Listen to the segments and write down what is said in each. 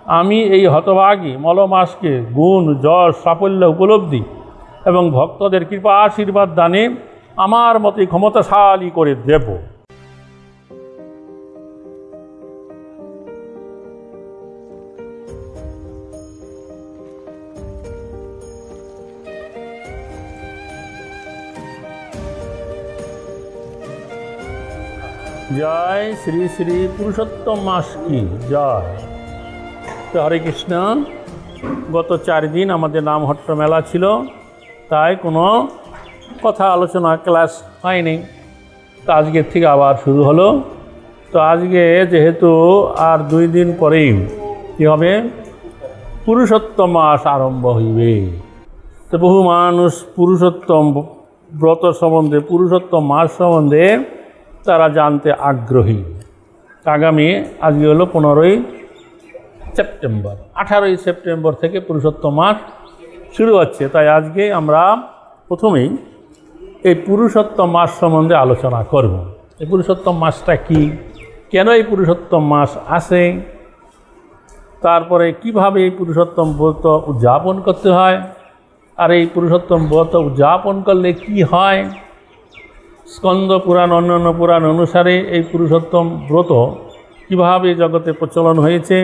আমি এই হতভাগী মলমাসকে গুণ যশ সাফল্য উপলব্ধি এবং ভক্তদের কৃপা আশীর্বাদ দানে আমার মতে ক্ষমতাশালী করে দেব। জয় শ্রী শ্রী পুরুষোত্তম মাস কি জয়। তো হরে কৃষ্ণ। গত 4 দিন আমাদের নামহট্ট মেলা ছিল, তাই কোনো কথা আলোচনা ক্লাস হয়নি। তো আজকের থেকে আবার শুরু হলো। তো আজকে যেহেতু আর 2 দিন পরেই কী হবে, পুরুষোত্তম মাস আরম্ভ হইবে। তো বহু মানুষ পুরুষোত্তম ব্রত সম্বন্ধে, পুরুষোত্তম মাস সম্বন্ধে তারা জানতে আগ্রহী। আগামী আজকে হলো 15ই সেপ্টেম্বর, 18ই সেপ্টেম্বর থেকে পুরুষোত্তম মাস শুরু হচ্ছে। তাই আজকে আমরা প্রথমেই এই পুরুষোত্তম মাস সম্বন্ধে আলোচনা করব। এই পুরুষোত্তম মাসটা কি, কেন এই পুরুষোত্তম মাস আসে, তারপরে কিভাবে এই পুরুষোত্তম ব্রত উদযাপন করতে হয়, আর এই পুরুষোত্তম ব্রত উদযাপন করলে কি হয়, স্কন্দ পুরাণ অন্যান্য পুরাণ অনুসারে এই পুরুষোত্তম ব্রত কীভাবে জগতে প্রচলন হয়েছে,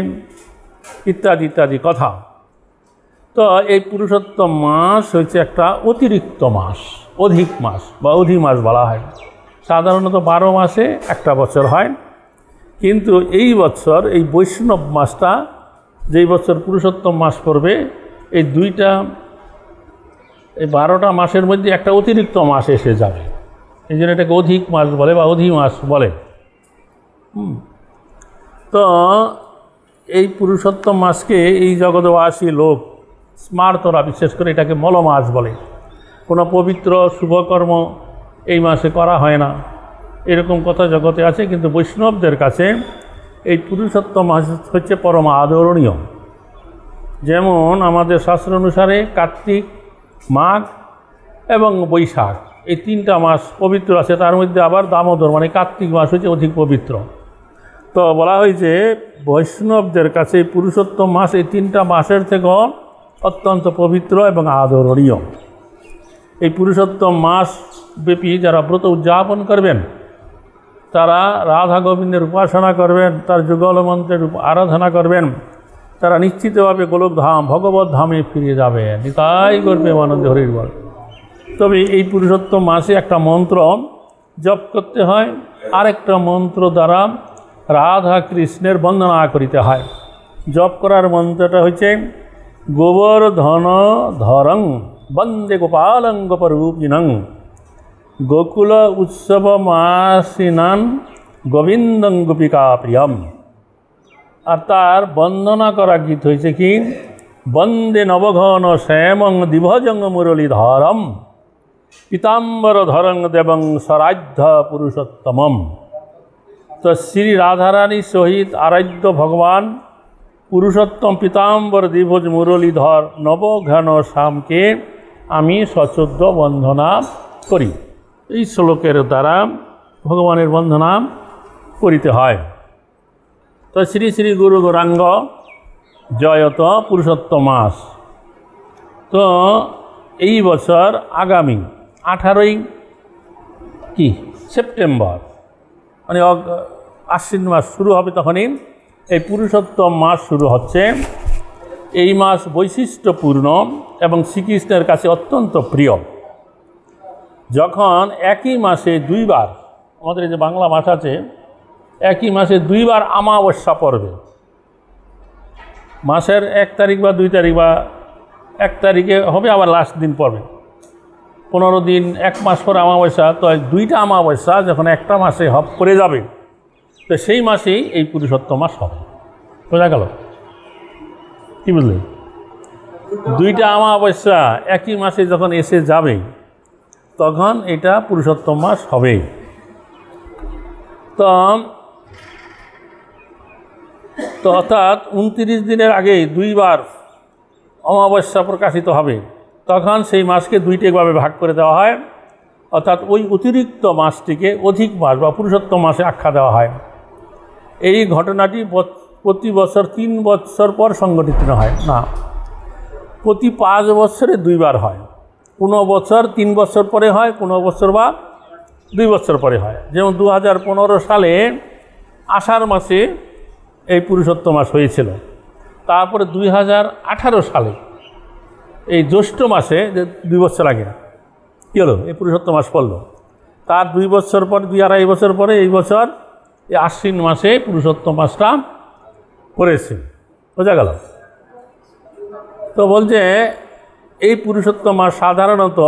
ইত্যাদি ইত্যাদি কথা। তো এই পুরুষোত্তম মাস হচ্ছে একটা অতিরিক্ত মাস, অধিক মাস বা অধি মাস বলা হয়। সাধারণত 12 মাসে একটা বছর হয়, কিন্তু এই বছর এই বৈষ্ণব মাসটা, যেই বছর পুরুষোত্তম মাস পড়বে, এই 12টা মাসের মধ্যে একটা অতিরিক্ত মাস এসে যাবে। এই জন্য এটাকে অধিক মাস বলে বা অধি মাস বলে। তো এই পুরুষোত্তম মাসকে এই জগৎবাসী লোক স্মার্তরা বিশেষ করে এটাকে মল মাস বলে। কোনো পবিত্র শুভকর্ম এই মাসে করা হয় না, এরকম কথা জগতে আছে। কিন্তু বৈষ্ণবদের কাছে এই পুরুষোত্তম মাস হচ্ছে পরম আদরণীয়। যেমন আমাদের শাস্ত্র অনুসারে কার্তিক, মাঘ এবং বৈশাখ এই 3টা মাস পবিত্র আছে। তার মধ্যে আবার দামোদর মানে কার্তিক মাস হচ্ছে অধিক পবিত্র। তো বলা হয়েছে বৈষ্ণবদের কাছে পুরুষোত্তম মাস এই 3টা মাসের থেকেও অত্যন্ত পবিত্র এবং আদরণীয়। এই পুরুষোত্তম মাস ব্যাপী যারা ব্রত উদযাপন করবেন, তারা রাধা গোবিন্দের উপাসনা করবেন, তার যুগল মন্ত্রের আরাধনা করবেন, তারা নিশ্চিতভাবে গোলকধাম ভগবত ধামে ফিরে যাবেন। নিতাই করবে আনন্দ হরির বল। তবে এই পুরুষোত্তম মাসে একটা মন্ত্র জপ করতে হয়, আরেকটা মন্ত্র দ্বারা রাধা কৃষ্ণের বন্দনা করিতে হয়। জপ করার মন্ত্রটা হচ্ছে গোবর্ধন ধরং বন্দে গোপালং গোপরূপিণং গোকুল উৎসব মাসিনান গোবিন্দং গোপিকা প্রিয়ম। আর তার বন্দনা করা গীত হয়েছে কি, বন্দে নবঘন শ্যামং দিভজং মুরলীধরম পীতাম্বর ধরং দেবং স্বরাধ্য পুরুষোত্তমম। তো শ্রী রাধারানীর সহিত আরাধ্য ভগবান পুরুষোত্তম পীতাম্বর দিভজ মুরলীধর নবঘন শ্যামকে আমি সশ্রদ্ধ বন্দনা করি। এই শ্লোকের দ্বারা ভগবানের বন্দনা করিতে হয়। তো শ্রী শ্রী গুরু গৌরাঙ্গ জয়ত পুরুষোত্তম মাস। তো এই বছর আগামী 18ই সেপ্টেম্বর মানে আশ্বিন মাস শুরু হবে, তখনই এই পুরুষোত্তম মাস শুরু হচ্ছে। এই মাস বৈশিষ্ট্যপূর্ণ এবং শ্রীকৃষ্ণের কাছে অত্যন্ত প্রিয়। যখন একই মাসে 2 বার, আমাদের যে বাংলা মাস আছে, একই মাসে 2 বার অমাবস্যা পড়বে। মাসের 1 তারিখ বা 2 তারিখ বা 1 তারিখে হবে, আবার লাস্ট দিন পড়বে। 15 দিন 1 মাস পর অমাবস্যা। তো 2টা অমাবস্যা যখন একটা মাসে হপ করে যাবে, তো সেই মাসেই এই পুরুষোত্তম মাস হবে। বোঝা গেল? কি বুঝলে? 2টা অমাবস্যা একই মাসে যখন এসে যাবে, তখন এটা পুরুষোত্তম মাস হবে। তো অর্থাৎ 29 দিনের আগে 2 বার অমাবস্যা প্রকাশিত হবে, তখন সেই মাসকে 2টি ভাগ করে দেওয়া হয়। অর্থাৎ ওই অতিরিক্ত মাসটিকে অধিক মাস বা পুরুষোত্তম মাসে আখ্যা দেওয়া হয়। এই ঘটনাটি প্রতি বছর 3 বছর পর সংগঠিত হয় না, প্রতি 5 বছরে 2 বার হয়। কোনো বছর 3 বছর পরে হয়, কোনো বছর বা 2 বছর পরে হয়। যেমন 2015 সালে আষাঢ় মাসে এই পুরুষোত্তম মাস হয়েছিল। তারপরে 2018 সালে এই জ্যৈষ্ঠ মাসে, যে 2 বছর আগে কী হলো, এই পুরুষোত্তম মাস পড়লো। তার 2 বছর পর, 2-2.5 বছর পরে এই বছর এই আশ্বিন মাসে পুরুষোত্তম মাসটা পড়েছে। বোঝা গেল? তো বলছে এই পুরুষোত্তম মাস সাধারণত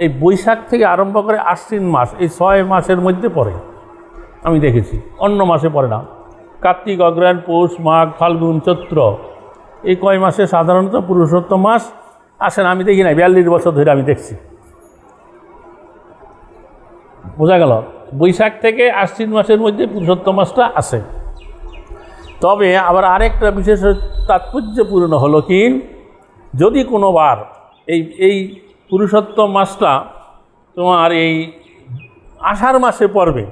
এই বৈশাখ থেকে আরম্ভ করে আশ্বিন মাস, এই 6 মাসের মধ্যে পড়ে। আমি দেখেছি, অন্য মাসে পড়ে না। কার্তিক, অগ্রহায়ণ, পৌষ, মাঘ, ফাল্গুন, চৈত্র, এই কয় মাসে সাধারণত পুরুষোত্তম মাস আসে না। আমি দেখি না, 42 বছর ধরে আমি দেখছি। বোঝা গেল? বৈশাখ থেকে আশ্বিন মাসের মধ্যে পুরুষোত্তম মাসটা আসে। তবে আবার আরেকটা বিশেষ তাৎপর্যপূর্ণ হলো কি, যদি কোনোবার এই পুরুষোত্তম মাসটা তোমার এই আষাঢ় মাসে পড়বে,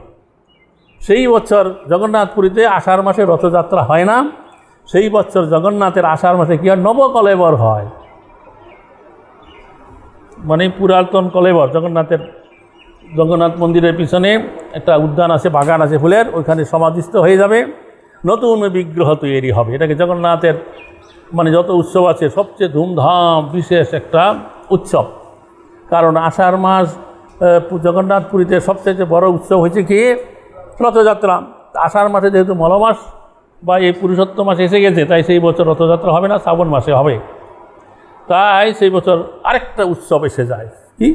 সেই বছর জগন্নাথপুরীতে আষাঢ় মাসে রথযাত্রা হয় না, সেই বছর জগন্নাথের আষাঢ় মাসে কী হয়, নবকলেবর হয়। মানে পুরাতন কলেবর, জগন্নাথ মন্দিরের পিছনে একটা উদ্যান আছে, বাগান আছে ফুলের, ওইখানে সমাধিস্থ হয়ে যাবে, নতুন বিগ্রহ তৈরি হবে। এটাকে জগন্নাথের মানে যত উৎসব আছে সবচেয়ে ধুমধাম বিশেষ একটা উৎসব। কারণ আষাঢ় মাস জগন্নাথপুরীতে সবচেয়ে বড় উৎসব হয়েছে কি, রথযাত্রা। আষাঢ় মাসে যেহেতু মলমাস বা এই পুরুষোত্তম মাস এসে গেছে, তাই সেই বছর রথযাত্রা হবে না, শ্রাবণ মাসে হবে। তাই সেই বছর আরেকটা উৎসব এসে যায়, কি,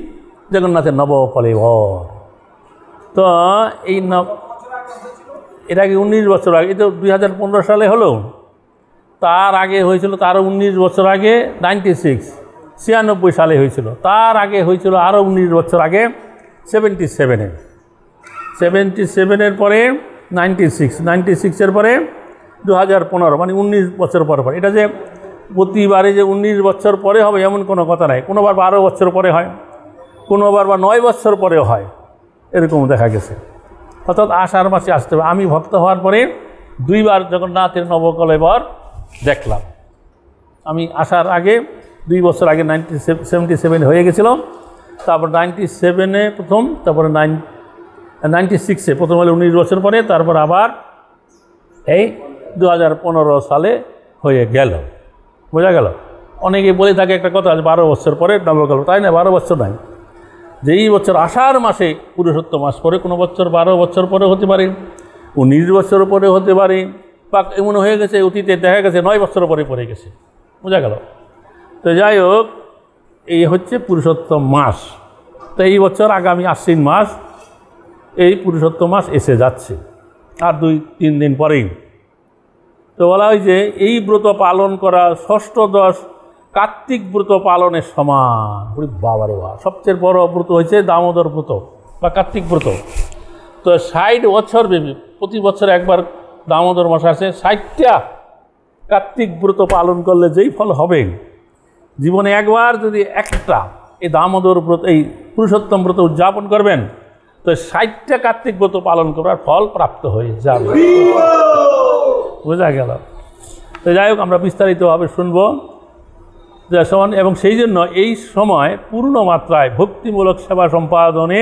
জগন্নাথের নবকলেবর। তো এই এর আগে 19 বছর আগে, এই তো 2015 সালে হলো, তার আগে হয়েছিল তারও 19 বছর আগে 96 সালে হয়েছিল। তার আগে হয়েছিল আরও 19 বছর আগে 77-এর পরে 96-এর পরে 2015, মানে 19 বছর পর পর। এটা যে প্রতিবারে যে 19 বছর পরে হবে এমন কোনো কথা নাই। কোনোবার 12 বছর পরে হয়, কোনোবার বা 9 বছর পরেও হয়, এরকম দেখা গেছে। অর্থাৎ আষাঢ় মাসে আসতে হবে। আমি ভক্ত হওয়ার পরে 2 বার জগন্নাথের নবকলেবর দেখলাম। আমি আসার আগে 2 বছর আগে 77 হয়ে গেছিল, তারপর 97-এ প্রথম, তারপরে 96-এ প্রথম হলে 19 বছর পরে, তারপর আবার এই 2015 সালে হয়ে গেল। বোঝা গেল? অনেকে বলে থাকে একটা কথা, 12 বছর পরে নবকলেবর। তাই না, 12 বছর নয়। যেই বছর আষাঢ় মাসে পুরুষোত্তম মাস পরে, কোনো বছর 12 বছর পরে হতে পারে, 19 বছর পরে হতে পারে, বা এমন হয়ে গেছে অতীতে দেখা গেছে 9 বছর পরে পড়ে গেছে। বোঝা গেল? তো যাই হোক, এই হচ্ছে পুরুষোত্তম মাস। তো এই বছর আগামী আশ্বিন মাস এই পুরুষোত্তম মাস এসে যাচ্ছে, আর 2-3 দিন পরেই। তো বলা হয় যে এই ব্রত পালন করা ষষ্ঠদশ কার্তিক ব্রত পালনের সমান। বাবারে বাবা, সবচেয়ে বড় ব্রত হয়েছে দামোদর ব্রত বা কার্তিক ব্রত। তো 60 বছর ব্যাপী প্রতি বছর একবার দামোদর মাস আসে। 60টা কার্তিক ব্রত পালন করলে যেই ফল হবে, জীবনে একবার যদি একটা এই দামোদর ব্রত, এই পুরুষোত্তম ব্রত উদযাপন করবেন, তো 60টা কার্তিক ব্রত পালন করার ফল প্রাপ্ত হয়ে যাবে। বোঝা গেল? তো যাই হোক, আমরা বিস্তারিতভাবে শুনবো এবং সেই জন্য এই সময় পূর্ণ মাত্রায় ভক্তিমূলক সেবা সম্পাদনে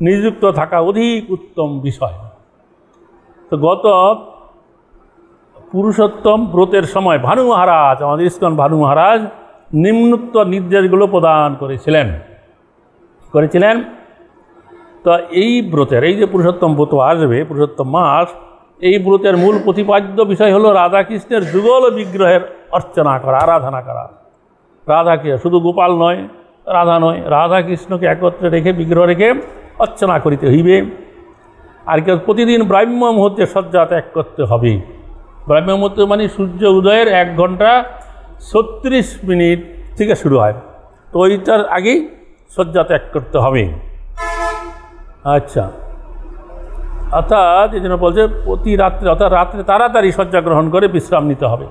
নিযুক্ত থাকা অধিক উত্তম বিষয়। তো গত পুরুষোত্তম ব্রতের সময় ভানু মহারাজ, আমাদের ইস্কন ভানু মহারাজ নিম্নোক্ত নির্দেশগুলো প্রদান করেছিলেন। তো এই ব্রতের, এই যে পুরুষোত্তম ব্রত আসবে, পুরুষোত্তম মাস, এই ব্রতের মূল প্রতিপাদ্য বিষয় হলো রাধাকৃষ্ণের যুগল বিগ্রহের অর্চনা করা, আরাধনা করা। রাধাকে শুধু গোপাল নয়, রাধা নয়, রাধাকৃষ্ণকে একত্রে রেখে, বিগ্রহ রেখে অর্চনা করিতে হইবে। আর কেউ প্রতিদিন ব্রাহ্ম মুহূর্তে শয্যা ত্যাগ করতে হবে। ব্রাহ্ম মুহূর্ত মানে সূর্য উদয়ের 1 ঘন্টা 36 মিনিট থেকে শুরু হয়। তো ওইটার আগেই শয্যা ত্যাগ করতে হবে। আচ্ছা, অর্থাৎ এই জন্য বলছে প্রতি রাত্রে, অর্থাৎ রাত্রে তাড়াতাড়ি শয্যা গ্রহণ করে বিশ্রাম নিতে হবে।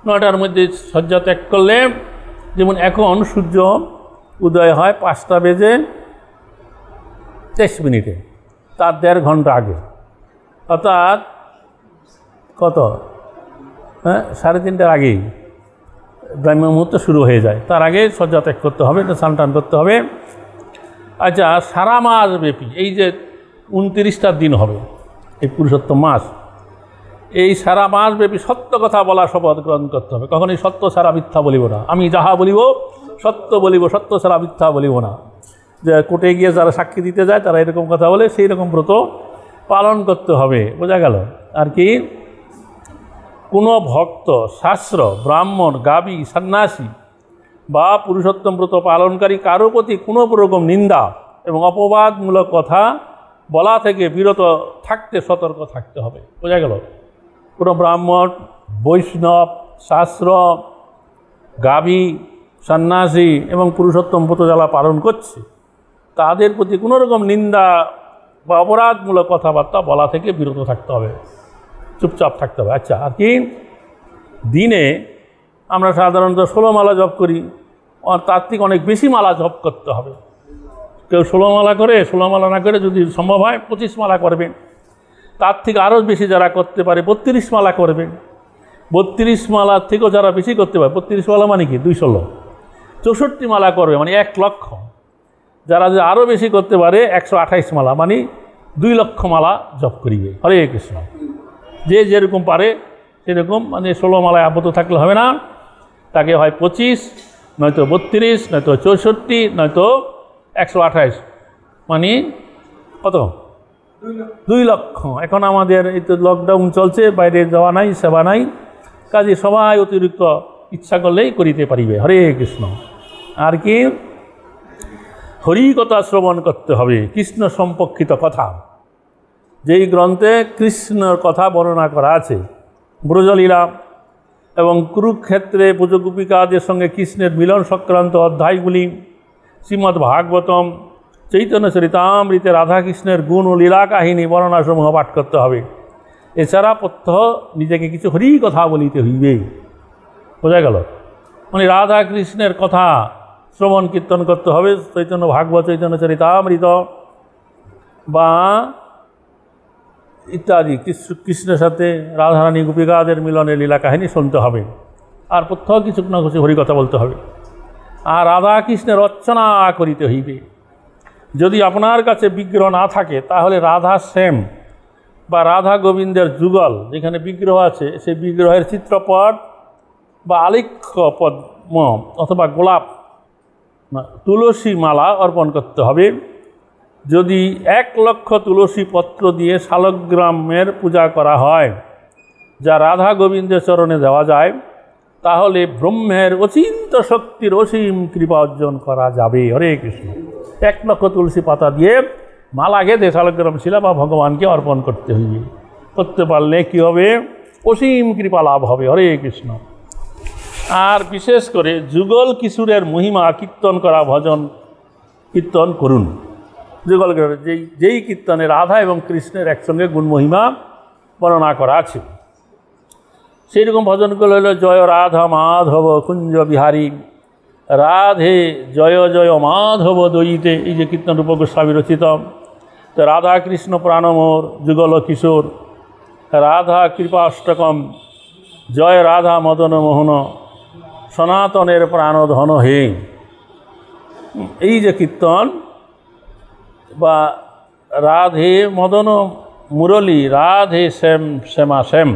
9টার মধ্যে শয্যা ত্যাগ করলে, যেমন এখন সূর্য উদয় হয় 5:23, তার 1.5 ঘন্টা আগে, অর্থাৎ কত, হ্যাঁ 3:30টার আগেই ব্রাহ্ম মুহূর্ত শুরু হয়ে যায়, তার আগে শয্যা ত্যাগ করতে হবে, স্নান টান করতে হবে। আচ্ছা, সারা মাস ব্যাপী এই যে 29টা দিন হবে এই পুরুষোত্তম মাস, এই সারা মাস ব্যাপী সত্য কথা বলা শপথ গ্রহণ করতে হবে। কখনই সত্য ছাড়া মিথ্যা বলিব না, আমি যাহা বলিব সত্য বলিব, সত্য ছাড়া মিথ্যা বলিব না। যে কোর্টে গিয়ে যারা সাক্ষী দিতে যায় তারা এরকম কথা বলে, সেই রকম ব্রত পালন করতে হবে, বোঝা গেল। আর কি, কোনো ভক্ত, শাস্ত্র, ব্রাহ্মণ, গাবি, সন্ন্যাসী বা পুরুষোত্তম ব্রত পালনকারী কারো প্রতি কোনো রকম নিন্দা এবং অপবাদমূলক কথা বলা থেকে বিরত থাকতে সতর্ক থাকতে হবে, বোঝা গেল। কোনো ব্রাহ্মণ, বৈষ্ণব, শাস্ত্র, গাবি, সন্ন্যাসী এবং পুরুষোত্তম ব্রত যারা পালন করছে তাদের প্রতি কোনো রকম নিন্দা বা অপরাধমূলক কথাবার্তা বলা থেকে বিরত থাকতে হবে, চুপচাপ থাকতে হবে। আচ্ছা, আর কি, দিনে আমরা সাধারণত 16 মালা জপ করি, আর তার থেকে অনেক বেশি মালা জপ করতে হবে। কেউ 16 মালা করে, 16 মালা না করে যদি সম্ভব হয় 25 মালা করবেন। তার থেকে আরও বেশি যারা করতে পারে 32 মালা করবেন। 32 মালার থেকেও যারা বেশি করতে পারে, 32 মালা মানে কি 216, 64 মালা করবে মানে 1 লক্ষ। যারা যে আরও বেশি করতে পারে 128 মালা মানে 2 লক্ষ মালা জপ করিবে। হরে কৃষ্ণ। যে যেরকম পারে সেরকম, মানে 16 মালায় আবদ্ধ থাকলে হবে না, তাকে হয় 25, নয়তো 32, নয়তো 64, নয়তো 128, মানে কত, 2 লক্ষ। এখন আমাদের এই তো লকডাউন চলছে, বাইরে যাওয়া নাই, সেবা নাই, কাজে সবাই অতিরিক্ত ইচ্ছা করলেই করিতে পারিবে। হরে কৃষ্ণ। আর কি, হরি কথা শ্রবণ করতে হবে, কৃষ্ণ সম্পর্কিত কথা। যেই গ্রন্থে কৃষ্ণর কথা বর্ণনা করা আছে, ব্রজলীলা এবং কুরুক্ষেত্রে ব্রজগোপিকাদের সঙ্গে কৃষ্ণের মিলন সংক্রান্ত অধ্যায়গুলি, শ্রীমদ্ ভাগবতম, চৈতন্য চরিতামৃতে রাধাকৃষ্ণের গুণ ও লীলা কাহিনী বর্ণনাসমূহ পাঠ করতে হবে। এছাড়া প্রত্যহ নিজেকে কিছু হরি কথা বলিতে হইবে, বোঝা গেল। মানে রাধা কৃষ্ণের কথা শ্রবণ কীর্তন করতে হবে, চৈতন্য ভাগবত, চৈতন্য চরিতামৃত বা ইত্যাদি কৃষ্ণের সাথে রাধারানী গোপিকাদের মিলনের লীলা কাহিনী শুনতে হবে। আর প্রত্যহ কিছু না কিছু হরিকথা বলতে হবে। আর রাধা কৃষ্ণের অর্চনা করিতে হইবে। যদি আপনার কাছে বিগ্রহ না থাকে তাহলে রাধা শ্যাম বা রাধা গোবিন্দের যুগল যেখানে বিগ্রহ আছে সেই বিগ্রহের চিত্রপট বা আলিখ্য পদ্ম অথবা গোলাপ, তুলসী মালা অর্পণ করতে হবে। যদি 1 লক্ষ তুলসী পত্র দিয়ে শালগ্রামের পূজা করা হয়, যা রাধা গোবিন্দের চরণে দেওয়া যায়, তাহলে ব্রহ্মের অচিন্ত শক্তির অসীম কৃপা অর্জন করা যাবে। হরে কৃষ্ণ। 1 লক্ষ তুলসী পাতা দিয়ে মালা গেঁথে শালগ্রাম শিলা বা ভগবানকে অর্পণ করতে হইবে। করতে পারলে কি হবে? অসীম কৃপা লাভ হবে। হরে কৃষ্ণ। আর বিশেষ করে যুগল কিশোরের মহিমা কীর্তন করা, ভজন কীর্তন করুন। যুগল যেই কীর্তনে রাধা এবং কৃষ্ণের একসঙ্গে গুণ মহিমা বর্ণনা করা আছে, সেই রকম ভজনগুলো হলো জয় রাধা মাধব কুঞ্জ বিহারী, রাধে জয় জয় মাধব দয়িতে, এই যে কীর্তন রূপ গোস্বামী রচিত। তো রাধা কৃষ্ণ প্রাণমোর যুগল কিশোর, রাধা কৃপাষ্টকম, জয় রাধা মদন মোহন, সনাতনের প্রাণধন হে, এই যে কীর্তন বা রাধে মদন মুরলী, রাধে শ্যাম শ্যামা শ্যাম,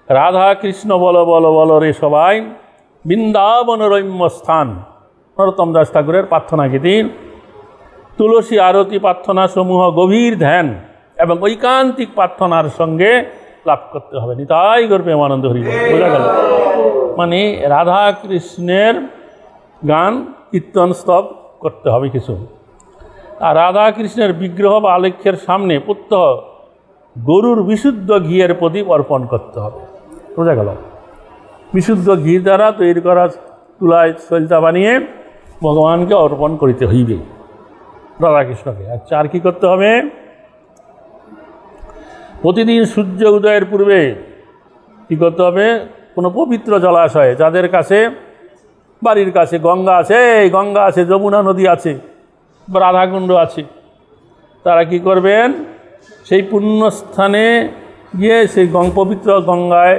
রাধা কৃষ্ণ বল বল বল রে সবাই, বৃন্দাবন রম্য স্থান, নরোত্তম দাস ঠাকুরের প্রার্থনা গীতি। তুলসী আরতি প্রার্থনা সমূহ গভীর ধ্যান এবং ঐকান্তিক প্রার্থনার সঙ্গে লাভ করতে হবে। নিতাই গর্বে আনন্দ হরি। বোঝা গেল? মানে রাধা কৃষ্ণের গান কীর্তন স্তব করতে হবে কিছু। আর রাধা কৃষ্ণের বিগ্রহ বা আলেখ্যের সামনে প্রত্যহ গরুর বিশুদ্ধ ঘিয়ের প্রদীপ অর্পণ করতে হবে। বোঝা গেল? বিশুদ্ধ ঘি দ্বারা তৈরি করা তুলায় সলিতা বানিয়ে ভগবানকে অর্পণ করিতে হইবে, রাধাকৃষ্ণকে। আচ্ছা, আর কী করতে হবে? প্রতিদিন সূর্য উদয়ের পূর্বে কী করতে হবে? কোনো পবিত্র জলাশয়ে, যাদের কাছে বাড়ির কাছে গঙ্গা আছে, গঙ্গা আছে, যমুনা নদী আছে বা রাধাকুণ্ড আছে, তারা কি করবেন? সেই পুণ্যস্থানে গিয়ে সেই পবিত্র গঙ্গায়,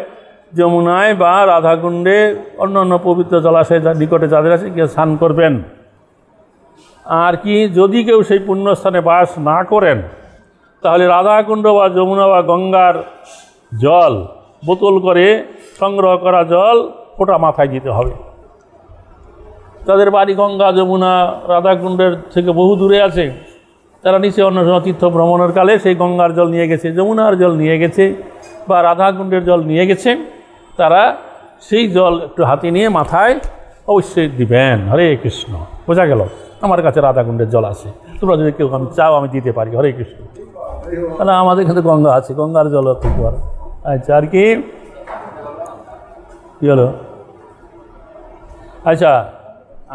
যমুনায় বা রাধাকুণ্ডে, অন্যান্য পবিত্র জলাশয় নিকটে যাদের আছে গিয়ে স্নান করবেন। আর কি যদি কেউ সেই পুণ্যস্থানে বাস না করেন, তাহলে রাধাকুণ্ড বা যমুনা বা গঙ্গার জল বোতল করে সংগ্রহ করা জল ফোঁটা মাথায় দিতে হবে। তাদের বাড়ি গঙ্গা, যমুনা, রাধাকুণ্ডের থেকে বহু দূরে আছে, তারা নিশ্চয়ই অন্য সময় তীর্থ ভ্রমণের কালে সেই গঙ্গার জল নিয়ে গেছে, যমুনার জল নিয়ে গেছে বা রাধাকুণ্ডের জল নিয়ে গেছে, তারা সেই জল একটু হাতে নিয়ে মাথায় অবশ্যই দিবেন। হরে কৃষ্ণ। বোঝা গেল? আমার কাছে রাধাকুণ্ডের জল আছে, তোমরা যদি কেউ আমি চাও আমি দিতে পারি। হরে কৃষ্ণ। তাহলে আমাদের এখানে গঙ্গা আছে, গঙ্গার জল তুলতে পারো। আচ্ছা, আর কি হলো? আচ্ছা,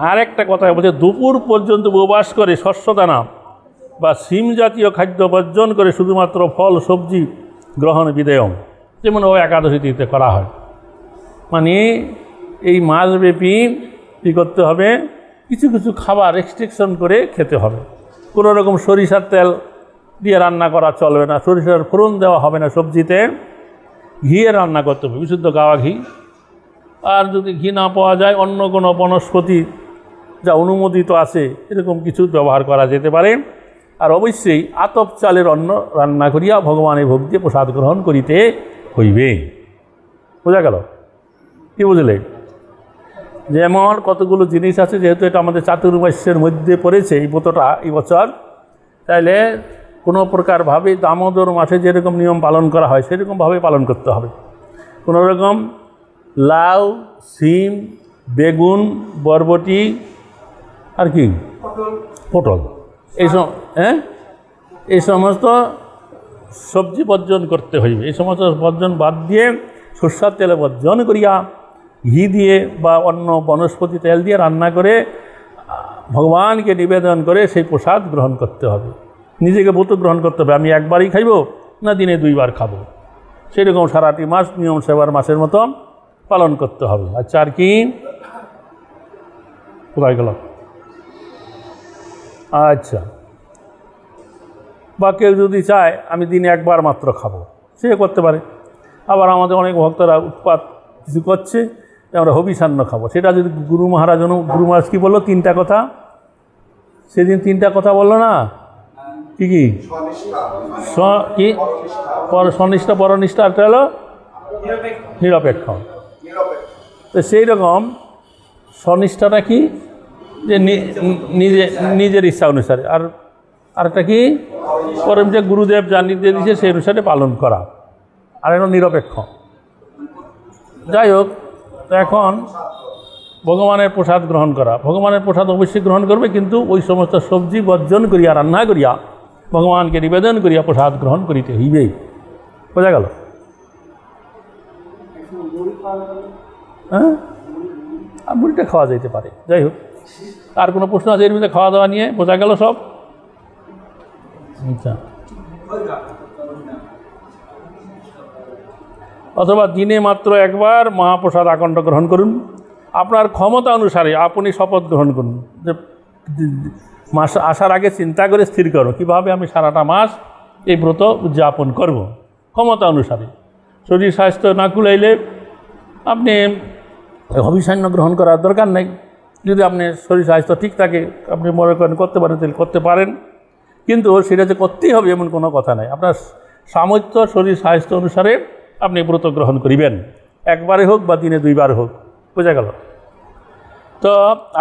আর একটা কথা বলছে, দুপুর পর্যন্ত উপবাস করে শস্যদানা বা শিম জাতীয় খাদ্য বর্জন করে শুধুমাত্র ফল সবজি গ্রহণ বিধেয়, যেমন ও একাদশী তিথিতে করা হয়। মানে এই মাসব্যাপী কী করতে হবে, কিছু কিছু খাবার রেস্ট্রিকশন করে খেতে হবে। কোনো রকম সরিষার তেল দিয়ে রান্না করা চলবে না, সরিষার ফোড়ন দেওয়া হবে না সবজিতে, ঘিয়ে রান্না করতে হবে, বিশুদ্ধ গাওয়া ঘি। আর যদি ঘি না পাওয়া যায়, অন্য কোনো বনস্পতি যা অনুমোদিত আছে এরকম কিছু ব্যবহার করা যেতে পারে। আর অবশ্যই আতপ চালের অন্ন রান্না করিয়া ভগবানের ভোগ দিয়ে প্রসাদ গ্রহণ করিতে হইবে। বোঝা গেল? কি বুঝলে? যেমন কতগুলো জিনিস আছে, যেহেতু এটা আমাদের চাতুর্মাস্যের মধ্যে পড়েছে এই ব্রতটা এই বছর, তাইলে কোনো প্রকারভাবে দামোদর মাসে যেরকম নিয়ম পালন করা হয় সেরকমভাবে পালন করতে হবে। কোনো রকম লাউ, শিম, বেগুন, বরবটি, আর কি পটল, এই সমস্ত সবজি বর্জন করতে হইবে। এই সমস্ত বর্জন বাদ দিয়ে সরষের তেলে বর্জন করিয়া ঘি দিয়ে বা অন্য বনস্পতি তেল দিয়ে রান্না করে ভগবানকে নিবেদন করে সেই প্রসাদ গ্রহণ করতে হবে। নিজেকে ব্রত গ্রহণ করতে হবে, আমি একবারই খাইব না দিনে 2 বার খাবো, সেরকম সারাটি মাস নিয়ম সেবার মাসের মতো পালন করতে হবে। আচ্ছা, আর কি কোথায় গেল? আচ্ছা, বা কেউ যদি চায় আমি দিনে 1 বার মাত্র খাবো, সে করতে পারে। আবার আমাদের অনেক ভক্তরা উৎপাত কিছু করছে, আমরা হবিষান্ন খাবো, সেটা যদি গুরু মহারাজ কি বললো? 3টা কথা, সেদিন 3টা কথা বললো না? কি কি? স্বনিষ্ঠা, পরনিষ্ঠা, একটা হলো নিরপেক্ষ। তো সেই রকম স্বনিষ্ঠাটা কি? যে নিজের ইচ্ছা অনুসারে, আর আরেকটা কি? পরম যে গুরুদেব যা নির্দেশ দিয়েছে সেই অনুসারে পালন করা, আর এটা নিরপেক্ষ। যাই হোক, তো এখন ভগবানের প্রসাদ গ্রহণ করা, ভগবানের প্রসাদ অবশ্যই গ্রহণ করবে, কিন্তু ওই সমস্ত সবজি বর্জন করিয়া রান্না করিয়া ভগবানকে নিবেদন করিয়া প্রসাদ গ্রহণ করিতে হইবে। বোঝা গেল? হ্যাঁ, আর মুড়িটা খাওয়া যেতে পারে। যাই হোক, আর কোনো প্রশ্ন আছে এর মধ্যে খাওয়া দাওয়া নিয়ে? বোঝা গেল সব? আচ্ছা, অথবা দিনে মাত্র 1 বার মহাপ্রসাদ আকণ্ঠ গ্রহণ করুন। আপনার ক্ষমতা অনুসারে আপনি শপথ গ্রহণ করুন, যে মাস আসার আগে চিন্তা করে স্থির করো কীভাবে আমি সারাটা মাস এই ব্রত উদযাপন করব। ক্ষমতা অনুসারে শরীর স্বাস্থ্য না কুলাইলে আপনি হবিষান্ন গ্রহণ করার দরকার নেই। যদি আপনি শরীর স্বাস্থ্য ঠিক থাকে, আপনি মনে করেন করতে পারেন, তাহলে করতে পারেন, কিন্তু সেটা যে করতেই হবে এমন কোনো কথা নাই। আপনার সামর্থ্য, শরীর স্বাস্থ্য অনুসারে আপনি ব্রত গ্রহণ করিবেন, 1 বারে হোক বা দিনে 2 বার হোক। বোঝা গেল? তো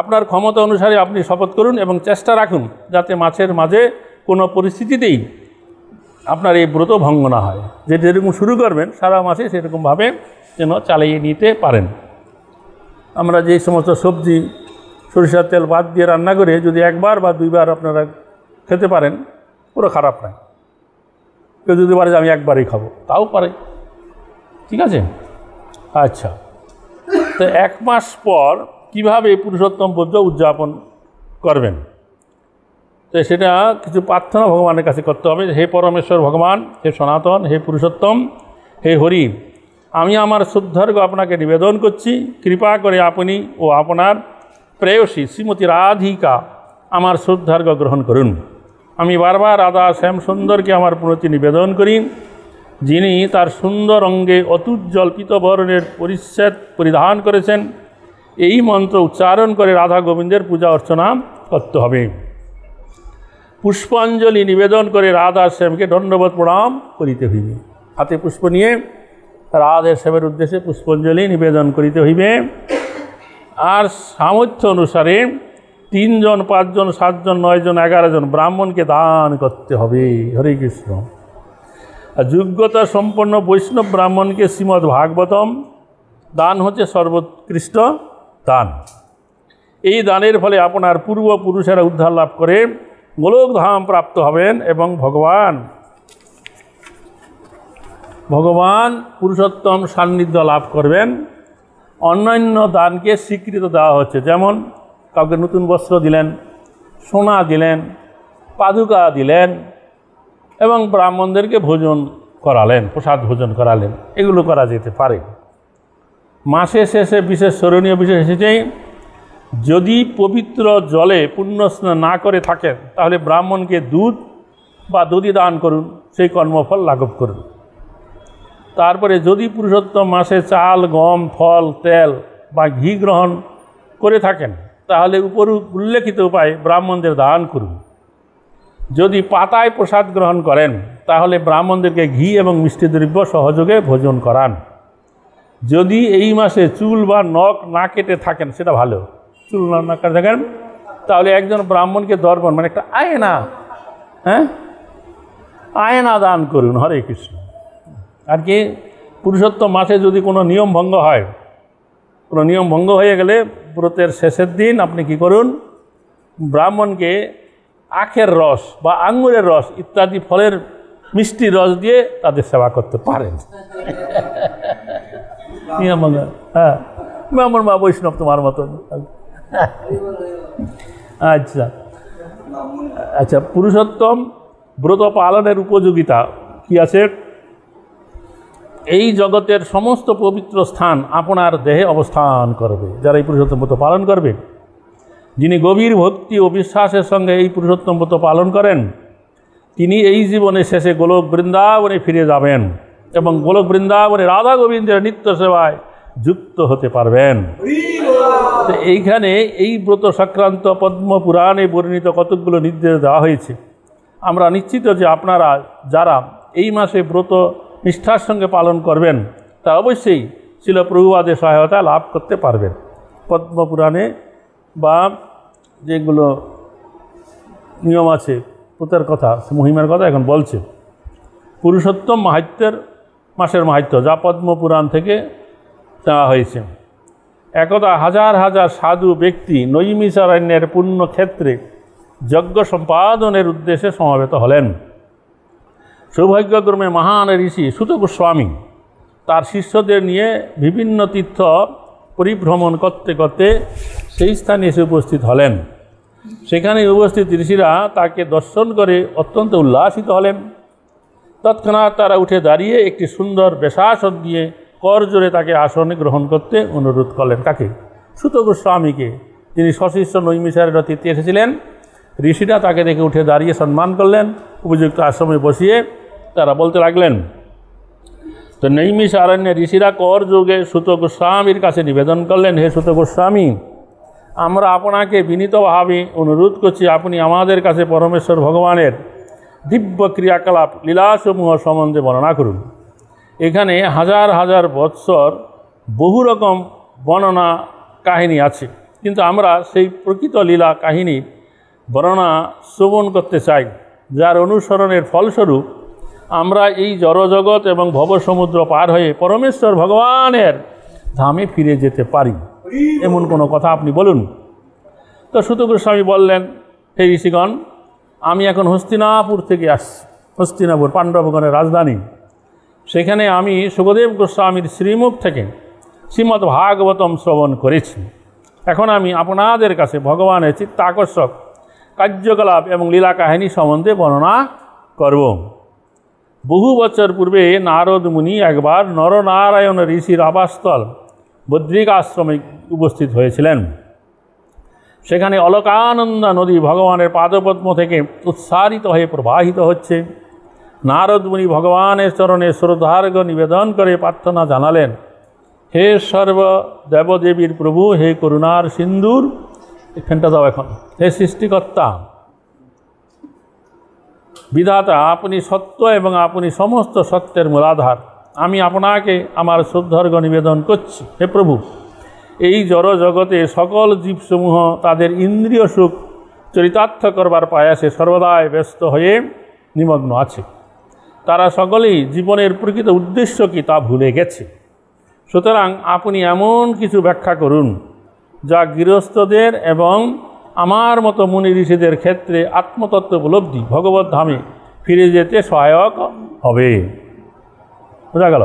আপনার ক্ষমতা অনুসারে আপনি শপথ করুন এবং চেষ্টা রাখুন যাতে মাছের মাঝে কোনো পরিস্থিতিতেই আপনার এই ব্রত ভঙ্গ না হয়। যে যেরকম শুরু করবেন সারা মাসে সেরকমভাবে যেন চালিয়ে নিতে পারেন। আমরা যে সমস্ত সবজি সরিষার তেল বাদ দিয়ে রান্না করে যদি 1 বার বা 2 বার আপনারা খেতে পারেন, পুরো খারাপ নয়। কেউ যদি পারে যে আমি 1 বারই খাবো, তাও পারে, ঠিক আছে? আচ্ছা, তো 1 মাস পর কীভাবে পুরুষোত্তম ব্রত উদযাপন করবেন, তো সেটা কিছু প্রার্থনা ভগবানের কাছে করতে হবে। হে পরমেশ্বর ভগবান, হে সনাতন, হে পুরুষোত্তম, হে হরি, আমি আমার শ্রদ্ধার্ঘ আপনাকে নিবেদন করছি। কৃপা করে আপনি ও আপনার প্রেয়সী শ্রীমতী রাধিকা আমার শ্রদ্ধার্ঘ গ্রহণ করুন। আমি বারবার রাধা শ্যাম সুন্দরকে আমার প্রতি নিবেদন করি। যিনি তার সুন্দর অঙ্গে অতুজ্জ্বল পীতবর্ণের পরিচ্ছদ পরিধান করেছেন, এই মন্ত্র উচ্চারণ করে রাধা গোবিন্দের পূজা অর্চনা করতে হবে। পুষ্পাঞ্জলি নিবেদন করে রাধা শ্যামকে দণ্ডবত প্রণাম করিতে হইবে। হাতে পুষ্প নিয়ে রাধা শ্যামের উদ্দেশ্যে পুষ্পাঞ্জলি নিবেদন করিতে হইবে। আর সামর্থ্য অনুসারে 3 জন, 5 জন, 7 জন, 9 জন, 11 জন ব্রাহ্মণকে দান করতে হবে। হরে কৃষ্ণ। আর যোগ্যতা সম্পন্ন বৈষ্ণব ব্রাহ্মণকে শ্রীমদ্ ভাগবতম দান হচ্ছে সর্বোৎকৃষ্ট দান। এই দানের ফলে আপনার পূর্বপুরুষেরা উদ্ধার লাভ করে গোলক ধাম প্রাপ্ত হবেন এবং ভগবান পুরুষোত্তম সান্নিধ্য লাভ করবেন। অন্যান্য দানকে স্বীকৃতি দেওয়া হচ্ছে, যেমন কাউকে নতুন বস্ত্র দিলেন, সোনা দিলেন, পাদুকা দিলেন এবং ব্রাহ্মণদেরকে ভোজন করালেন, প্রসাদ ভোজন করালেন, এগুলো করা যেতে পারে। মাসে শেষে বিশেষ স্মরণীয় বিষয় এসেছে, যদি পবিত্র জলে পুণ্য স্নান না করে থাকেন তাহলে ব্রাহ্মণকে দুধ বা দধি দান করুন, সেই কর্মফল লাঘব করুন। তারপরে যদি পুরুষোত্তম মাসে চাল, গম, ফল, তেল বা ঘি গ্রহণ করে থাকেন তাহলে উল্লেখিত উপায়ে ব্রাহ্মণদের দান করুন। যদি পাতায় প্রসাদ গ্রহণ করেন তাহলে ব্রাহ্মণদেরকে ঘি এবং মিষ্টি দ্রব্য সহযোগে ভোজন করান। যদি এই মাসে চুল বা নখ না কেটে থাকেন, সেটা ভালো, চুল না কেটে থাকেন তাহলে একজন ব্রাহ্মণকে দর্পণ মানে একটা আয়না দান করুন। হরে কৃষ্ণ। আর কি, পুরুষোত্তম মাসে যদি কোনো নিয়ম ভঙ্গ হয়, কোনো নিয়ম ভঙ্গ হয়ে গেলে ব্রতের শেষের দিন আপনি কি করুন, ব্রাহ্মণকে আখের রস বা আঙ্গুরের রস ইত্যাদি ফলের মিষ্টি রস দিয়ে তাদের সেবা করতে পারেন। নিয়ম ভঙ্গ, হ্যাঁ, ব্রাহ্মণ বা বৈষ্ণব তোমার মতন। আচ্ছা আচ্ছা, পুরুষোত্তম ব্রত পালনের উপযোগিতা কি আছে? এই জগতের সমস্ত পবিত্র স্থান আপনার দেহে অবস্থান করবে যারা এই পুরুষোত্তম ব্রত পালন করবে। যিনি গভীর ভক্তি ও বিশ্বাসের সঙ্গে এই পুরুষোত্তম ব্রত পালন করেন তিনি এই জীবনের শেষে গোলক বৃন্দাবনে ফিরে যাবেন এবং গোলক বৃন্দাবনে রাধা গোবিন্দের নিত্য সেবায় যুক্ত হতে পারবেন। তো এইখানে এই ব্রত সংক্রান্ত পদ্মপুরাণে বর্ণিত কতকগুলো নির্দেশ দেওয়া হয়েছে। আমরা নিশ্চিত যে আপনারা যারা এই মাসে ব্রত নিষ্ঠার সঙ্গে পালন করবেন তারা অবশ্যই শিল প্রভুপাদের সহায়তা লাভ করতে পারবেন। পদ্মপুরাণে বা যেগুলো নিয়ম আছে ব্রতের কথা, মহিমার কথা এখন বলছে। পুরুষোত্তম মাসের মাহাত্ম্য যা পদ্মপুরাণ থেকে দেওয়া হয়েছে। একদা হাজার হাজার সাধু ব্যক্তি নৈমিষারণ্যের পুণ্যক্ষেত্রে যজ্ঞ সম্পাদনের উদ্দেশ্যে সমবেত হলেন। সৌভাগ্যক্রমে মহান ঋষি সুত গোস্বামী তার শিষ্যদের নিয়ে বিভিন্ন তীর্থ পরিভ্রমণ করতে করতে সেই স্থানে এসে উপস্থিত হলেন। সেখানে উপস্থিত ঋষিরা তাকে দর্শন করে অত্যন্ত উল্লাসিত হলেন। তৎক্ষণাৎ তারা উঠে দাঁড়িয়ে একটি সুন্দর বেশাসন দিয়ে করজোরে তাকে আসনে গ্রহণ করতে অনুরোধ করলেন। কাকে? সুত গোস্বামীকে, যিনি সশিষ্য নৈমিষারণ্য তীর্থে এসেছিলেন। ঋষিরা তাকে দেখে উঠে দাঁড়িয়ে সম্মান করলেন। উপযুক্ত আশ্রমে বসিয়ে তারা বলতে লাগলেন, তো নৈমিষারণ্যে ঋষিরা করযোগে সুত গোস্বামীর কাছে নিবেদন করলেন, হে সুত গোস্বামী, আমরা আপনাকে বিনীতভাবে অনুরোধ করছি আপনি আমাদের কাছে পরমেশ্বর ভগবানের দিব্য ক্রিয়াকলাপ লীলাসমূহ সম্বন্ধে বর্ণনা করুন। এখানে হাজার হাজার বৎসর বহু রকম বর্ণনা কাহিনী আছে, কিন্তু আমরা সেই প্রকৃত লীলা কাহিনী বর্ণনা শ্রবণ করতে চাই, যার অনুসরণের ফলস্বরূপ আমরা এই জড়জগৎ এবং ভবসমুদ্র পার হয়ে পরমেশ্বর ভগবানের ধামে ফিরে যেতে পারি। এমন কোনো কথা আপনি বলুন। তো সুত গোস্বামী বললেন, হে ঋষিগণ, আমি এখন হস্তিনাপুর থেকে আসছি। হস্তিনাপুর পাণ্ডবগণের রাজধানী। সেখানে আমি সুখদেব গোস্বামীর শ্রীমুখ থেকে শ্রীমদ্ ভাগবতম শ্রবণ করেছি। এখন আমি আপনাদের কাছে ভগবানের চিত্তাকর্ষক কার্যকলাপ এবং লীলা কাহিনী সম্বন্ধে বর্ণনা করব। বহু বছর পূর্বে নারদ মুনি একবার নরনারায়ণ ঋষির আবাসস্থল বদ্রিক আশ্রমে উপস্থিত হয়েছিলেন। সেখানে অলকানন্দা নদী ভগবানের পাদপদ্ম থেকে উৎসারিত হয়ে প্রবাহিত হচ্ছে। নারদ মুনি ভগবানের চরণে শ্রদ্ধার্ঘ নিবেদন করে প্রার্থনা জানালেন, হে সর্ব দেবদেবীর প্রভু, হে করুণার সিন্ধুর, এখানটা দাও এখন, হে সৃষ্টিকর্তা বিধাতা, আপনি সত্য এবং আপনি সমস্ত সত্যের মূলাধার। আমি আপনাকে আমার শ্রদ্ধার্ঘ নিবেদন করছি। হে প্রভু, এই জড় জগতে সকল জীবসমূহ তাদের ইন্দ্রিয় সুখ চরিতার্থ করবার প্রয়াসে সর্বদাই ব্যস্ত হয়ে নিমগ্ন আছে। তারা সকলেই জীবনের প্রকৃত উদ্দেশ্য কি তা ভুলে গেছে। সুতরাং আপনি এমন কিছু ব্যাখ্যা করুন যা গৃহস্থদের এবং আমার মতো মুনি ঋষিদের ক্ষেত্রে আত্মতত্ত্ব উপলব্ধি ভগবত ধামে ফিরে যেতে সহায়ক হবে। বোঝা গেল?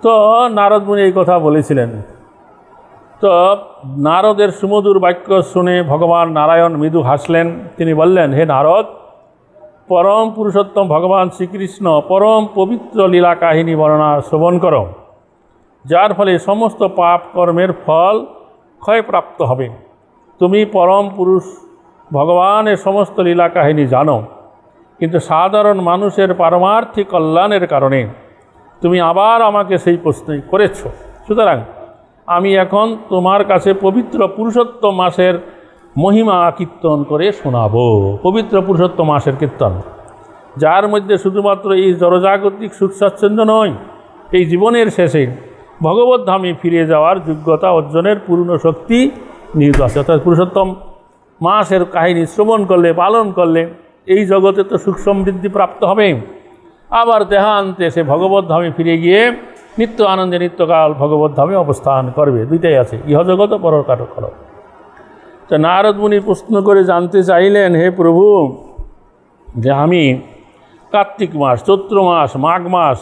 তো নারদ মুনি এই কথা বলেছিলেন। তো নারদের সুমধুর বাক্য শুনে ভগবান নারায়ণ মৃদু হাসলেন। তিনি বললেন, হে নারদ, পরম পুরুষোত্তম ভগবান শ্রীকৃষ্ণ পরম পবিত্র লীলা কাহিনী বর্ণনা শ্রবণ করো, যার ফলে সমস্ত পাপ কর্মের ফল ক্ষয়প্রাপ্ত হবে। তুমি পরম পুরুষ ভগবানের সমস্ত লীলা কাহিনী জানো, কিন্তু সাধারণ মানুষের পারমার্থিক কল্যাণের কারণে তুমি আবার আমাকে সেই প্রশ্নই করেছ। সুতরাং আমি এখন তোমার কাছে পবিত্র পুরুষোত্তম মাসের মহিমা কীর্তন করে শোনাবো। পবিত্র পুরুষোত্তম মাসের কীর্তন, যার মধ্যে শুধুমাত্র এই জড়জাগতিক সুখ স্বাচ্ছন্দ্য নয়, এই জীবনের শেষে ভগবত ধামে ফিরে যাওয়ার যোগ্যতা অর্জনের পূর্ণ শক্তি নিহিত আছে। অর্থাৎ পুরুষোত্তম মাসের কাহিনী শ্রবণ করলে, পালন করলে এই জগতে তো সুখ সমৃদ্ধি প্রাপ্ত হবে, আবার দেহান্তে সে ভগবত ধামে ফিরে গিয়ে নিত্য আনন্দে নিত্যকাল ভগবত ধামে অবস্থান করবে। দুইটাই আছে, ইহজগৎ ও পরকাল। তো নারদ মুনি প্রশ্ন করে জানতে চাইলেন, হে প্রভু, যে আমি কার্তিক মাস, চৈত্র মাস, মাঘ মাস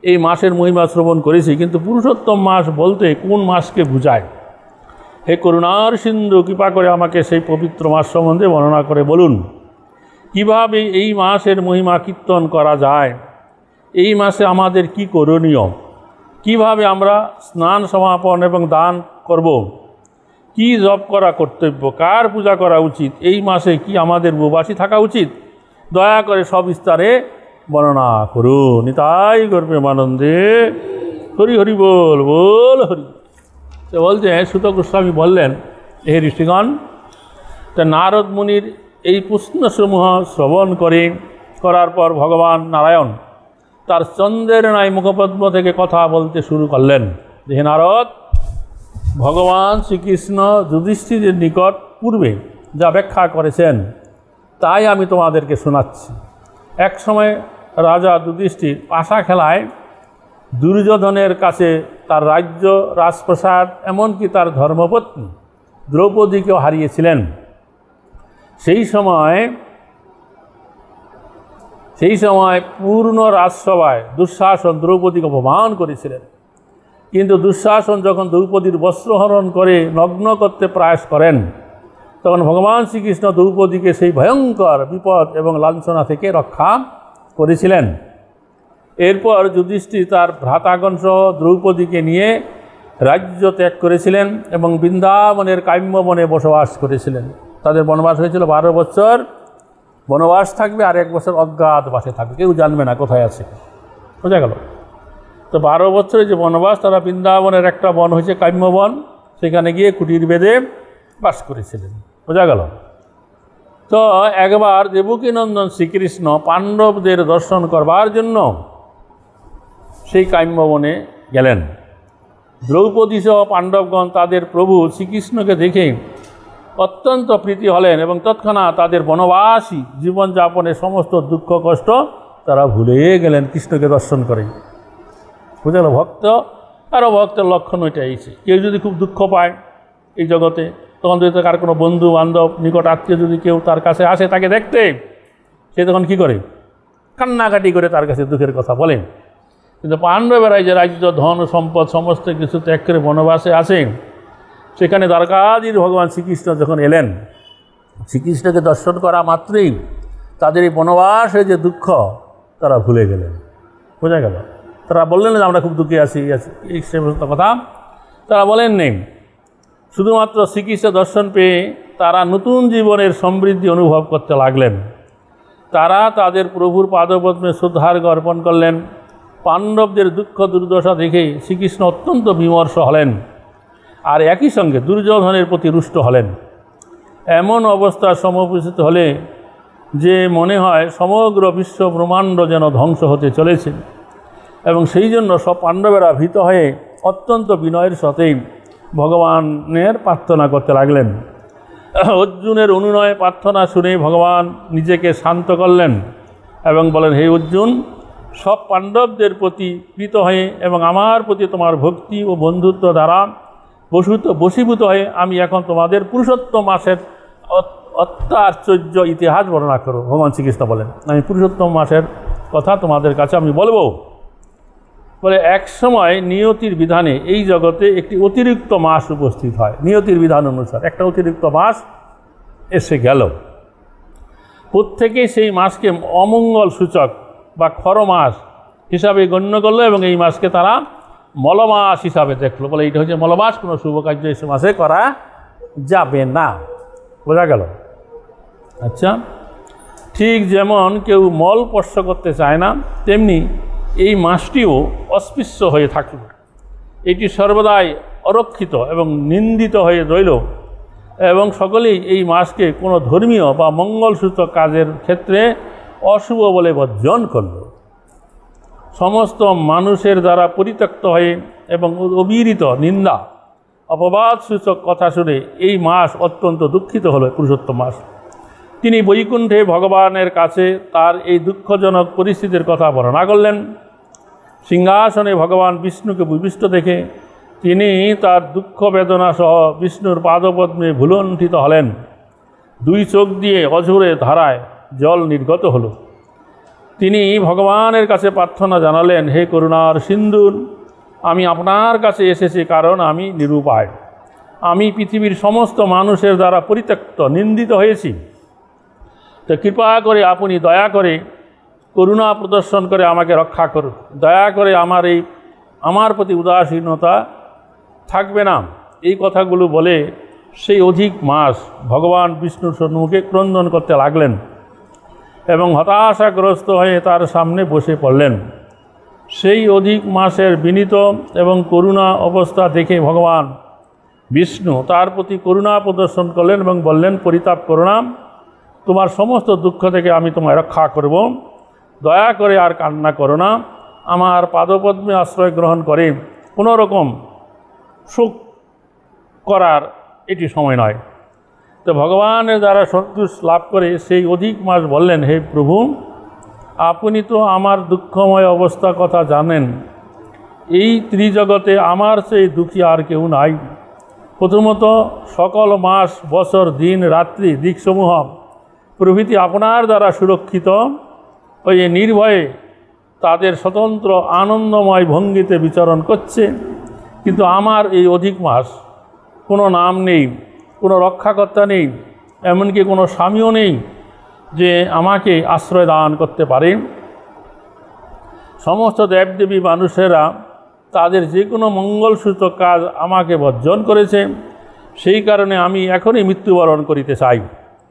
এই মাসের মহিমা শ্রবণ করেছি, কিন্তু পুরুষোত্তম মাস বলতে কোন মাসকে বোঝায়? হে করুণার সিন্ধু, কৃপা করে আমাকে সেই পবিত্র মাস সম্বন্ধে বর্ণনা করে বলুন। কিভাবে এই মাসের মহিমা কীর্তন করা যায়? এই মাসে আমাদের কি করণীয়? কিভাবে আমরা স্নান সমাপন এবং দান করব? কি জপ করা কর্তব্য? কার পূজা করা উচিত? এই মাসে কি আমাদের উপবাসী থাকা উচিত? দয়া করে সবিস্তারে বর্ণনা করুন। নিতাই গৌর প্রেমানন্দে হরি হরি বল, বল হরি। তো বলছে, সুত গোস্বামী বললেন, হে ঋষিগণ, তা নারদ মুনির এই প্রশ্নসমূহ শ্রবণ করার পর ভগবান নারায়ণ তার চন্দ্রের ন্যায় মুখপদ্ম থেকে কথা বলতে শুরু করলেন। হে নারদ, ভগবান শ্রীকৃষ্ণ যুধিষ্ঠিরের নিকট পূর্বে যা ব্যাখ্যা করেছেন তাই আমি তোমাদেরকে শোনাচ্ছি। এক সময় রাজা যুধিষ্ঠির পাশা খেলায় দুর্যোধনের কাছে তার রাজ্য, রাজপ্রাসাদ, এমনকি তার ধর্মপত্নী দ্রৌপদীকেও হারিয়েছিলেন। সেই সময় পূর্ণ রাজসভায় দুঃশাসন দ্রৌপদীকে অপমান করেছিলেন। কিন্তু দুঃশাসন যখন দ্রৌপদীর বস্ত্রহরণ করে নগ্ন করতে প্রয়াস করেন, তখন ভগবান শ্রীকৃষ্ণ দ্রৌপদীকে সেই ভয়ঙ্কর বিপদ এবং লাঞ্ছনা থেকে রক্ষা করেছিলেন। এরপর যুধিষ্ঠির তার ভ্রাতাগণ সহ দ্রৌপদীকে নিয়ে রাজ্য ত্যাগ করেছিলেন এবং বৃন্দাবনের কাম্যবনে বসবাস করেছিলেন। তাদের বনবাস হয়েছিল 12 বছর বনবাস থাকবে, আর 1 বছর অজ্ঞাতবাসে থাকবে, কেউ জানবে না কোথায় আছে। বোঝা গেল? তো 12 বছরের যে বনবাস, তারা বৃন্দাবনের একটা বন হয়েছে কাম্যবন, সেখানে গিয়ে কুটির বেঁধে বাস করেছিলেন। বোঝা গেল? তো একবার দেবকীনন্দন শ্রীকৃষ্ণ পাণ্ডবদের দর্শন করবার জন্য সেই কাম্যবনে গেলেন। দ্রৌপদী সহ পাণ্ডবগণ তাদের প্রভু শ্রীকৃষ্ণকে দেখে অত্যন্ত প্রীতি হলেন এবং তৎক্ষণাৎ তাদের বনবাসী জীবনযাপনের সমস্ত দুঃখ কষ্ট তারা ভুলে গেলেন কৃষ্ণকে দর্শন করে। বুঝলো? ভক্তের লক্ষণ ওইটাই। কেউ যদি খুব দুঃখ পায় এই জগতে, তখন যদি তার কোনো বন্ধু বান্ধব নিকট আত্মীয় যদি কেউ তার কাছে আসে তাকে দেখতে, সে তখন কী করে? কান্নাকাটি করে তার কাছে দুঃখের কথা বলেন। কিন্তু পাণ্ডবেরাই যে রাজ্য, ধন, সম্পদ সমস্ত কিছু ত্যাগ করে বনবাসে আসেন, সেখানে দ্বারকাধীশ ভগবান শ্রীকৃষ্ণ যখন এলেন, শ্রীকৃষ্ণকে দর্শন করা মাত্রই তাদের এই বনবাসে যে দুঃখ তারা ভুলে গেলেন। বোঝা গেল? তারা বললেন যে আমরা খুব দুঃখে আছি, এই সমস্ত কথা তারা বলেন নেই। শুধুমাত্র শ্রীকৃষ্ণ দর্শন পেয়ে তারা নতুন জীবনের সমৃদ্ধি অনুভব করতে লাগলেন। তারা তাদের প্রভুর পাদপদ্মে শ্রদ্ধার্ঘ্য অর্পণ করলেন। পাণ্ডবদের দুঃখ দুর্দশা দেখে শ্রীকৃষ্ণ অত্যন্ত বিমর্ষ হলেন, আর একই সঙ্গে দুর্যোধনের প্রতি রুষ্ট হলেন। এমন অবস্থা সমুপস্থিত হলে যে মনে হয় সমগ্র বিশ্ব ব্রহ্মাণ্ড যেন ধ্বংস হতে চলেছে, এবং সেই জন্য সব পাণ্ডবেরা ভীত হয়ে অত্যন্ত বিনয়ের সাথেই ভগবানের প্রার্থনা করতে লাগলেন। অর্জুনের অনুনয় প্রার্থনা শুনে ভগবান নিজেকে শান্ত করলেন এবং বলেন, হে অর্জুন, সব পাণ্ডবদের প্রতি প্রীত হয়ে এবং আমার প্রতি তোমার ভক্তি ও বন্ধুত্ব দ্বারা বশীভূত হয়ে আমি এখন তোমাদের পুরুষোত্তম মাসের অত্যাশ্চর্য ইতিহাস বর্ণনা করো। ভগবান শ্রীকৃষ্ণ বলেন, আমি পুরুষোত্তম মাসের কথা তোমাদের কাছে আমি বলবো। বলে, এক সময় নিয়তির বিধানে এই জগতে একটি অতিরিক্ত মাস উপস্থিত হয়। নিয়তির বিধান অনুসার একটা অতিরিক্ত মাস এসে গেল। প্রত্যেকেই সেই মাসকে অমঙ্গল সূচক বা খর মাস হিসাবে গণ্য করলো এবং এই মাসকে তারা মলমাস হিসাবে দেখলো। বলে, এইটা হচ্ছে মলমাস, কোনো শুভ কার্য এই মাসে করা যাবে না। বোঝা গেল? আচ্ছা, ঠিক যেমন কেউ মল স্পর্শ করতে চায় না, তেমনি এই মাসটিও অস্পৃশ্য হয়ে থাকল। এটি সর্বদাই অরক্ষিত এবং নিন্দিত হয়ে রইল, এবং সকলেই এই মাসকে কোনো ধর্মীয় বা মঙ্গলসূচক কাজের ক্ষেত্রে অশুভ বলে বর্জন করল। সমস্ত মানুষের দ্বারা পরিত্যক্ত হয়ে এবং অবিরিত নিন্দা অপবাদ সূচক কথা শুনে এই মাস অত্যন্ত দুঃখিত হলো পুরুষোত্তম মাস। তিনি বৈকুণ্ঠে ভগবানের কাছে তার এই দুঃখজনক পরিস্থিতির কথা বর্ণনা করলেন। সিংহাসনে ভগবান বিষ্ণুকে ভূমিষ্ঠ দেখে তিনি তার দুঃখ বেদনা সহ বিষ্ণুর পাদপদ্মে ভুলণ্ঠিত হলেন। দুই চোখ দিয়ে অঝোরে ধারায় জল নির্গত হলো। তিনি ভগবানের কাছে প্রার্থনা জানালেন, হে করুণার সিন্ধু, আমি আপনার কাছে এসেছি কারণ আমি নিরুপায়। আমি পৃথিবীর সমস্ত মানুষের দ্বারা পরিত্যক্ত নিন্দিত হয়েছি। তো কৃপা করে আপনি দয়া করে করুণা প্রদর্শন করে আমাকে রক্ষা করুন। দয়া করে আমার প্রতি উদাসীনতা থাকবে না। এই কথাগুলো বলে সেই অধিক মাস ভগবান বিষ্ণুর সম্মুখে ক্রন্দন করতে লাগলেন এবং হতাশাগ্রস্ত হয়ে তার সামনে বসে পড়লেন। সেই অধিক মাসের বিনীত এবং করুণা অবস্থা দেখে ভগবান বিষ্ণু তার প্রতি করুণা প্রদর্শন করলেন এবং বললেন, পরিতাপ করো না, তোমার সমস্ত দুঃখ থেকে আমি তোমায় রক্ষা করব। দয়া করে আর কান্না করো না। আমার পাদপদ্মে আশ্রয় গ্রহণ করে কোনো রকম সুখ করার এটি সময় নয়। তো ভগবানের দ্বারা সন্তোষ লাভ করে সেই অধিক মাস বললেন, হে প্রভু, আপনি তো আমার দুঃখময় অবস্থার কথা জানেন। এই ত্রিজগতে আমার সেই দুঃখী আর কেউ নাই। প্রথমত সকল মাস, বছর, দিন, রাত্রি, দিকসমূহ প্রভৃতি আপনার দ্বারা সুরক্ষিত ওই নির্ভয়ে তাদের স্বতন্ত্র আনন্দময় ভঙ্গিতে বিচরণ করছে, কিন্তু আমার এই অধিক মাস কোনো নাম নেই, কোনো রক্ষাকর্তা নেই, এমনকি কোনো স্বামীও নেই যে আমাকে আশ্রয় দান করতে পারে। সমস্ত দেবদেবী মানুষেরা তাদের যে কোনো মঙ্গলসূচক কাজ আমাকে বর্জন করেছে, সেই কারণে আমি এখনই মৃত্যুবরণ করিতে চাই।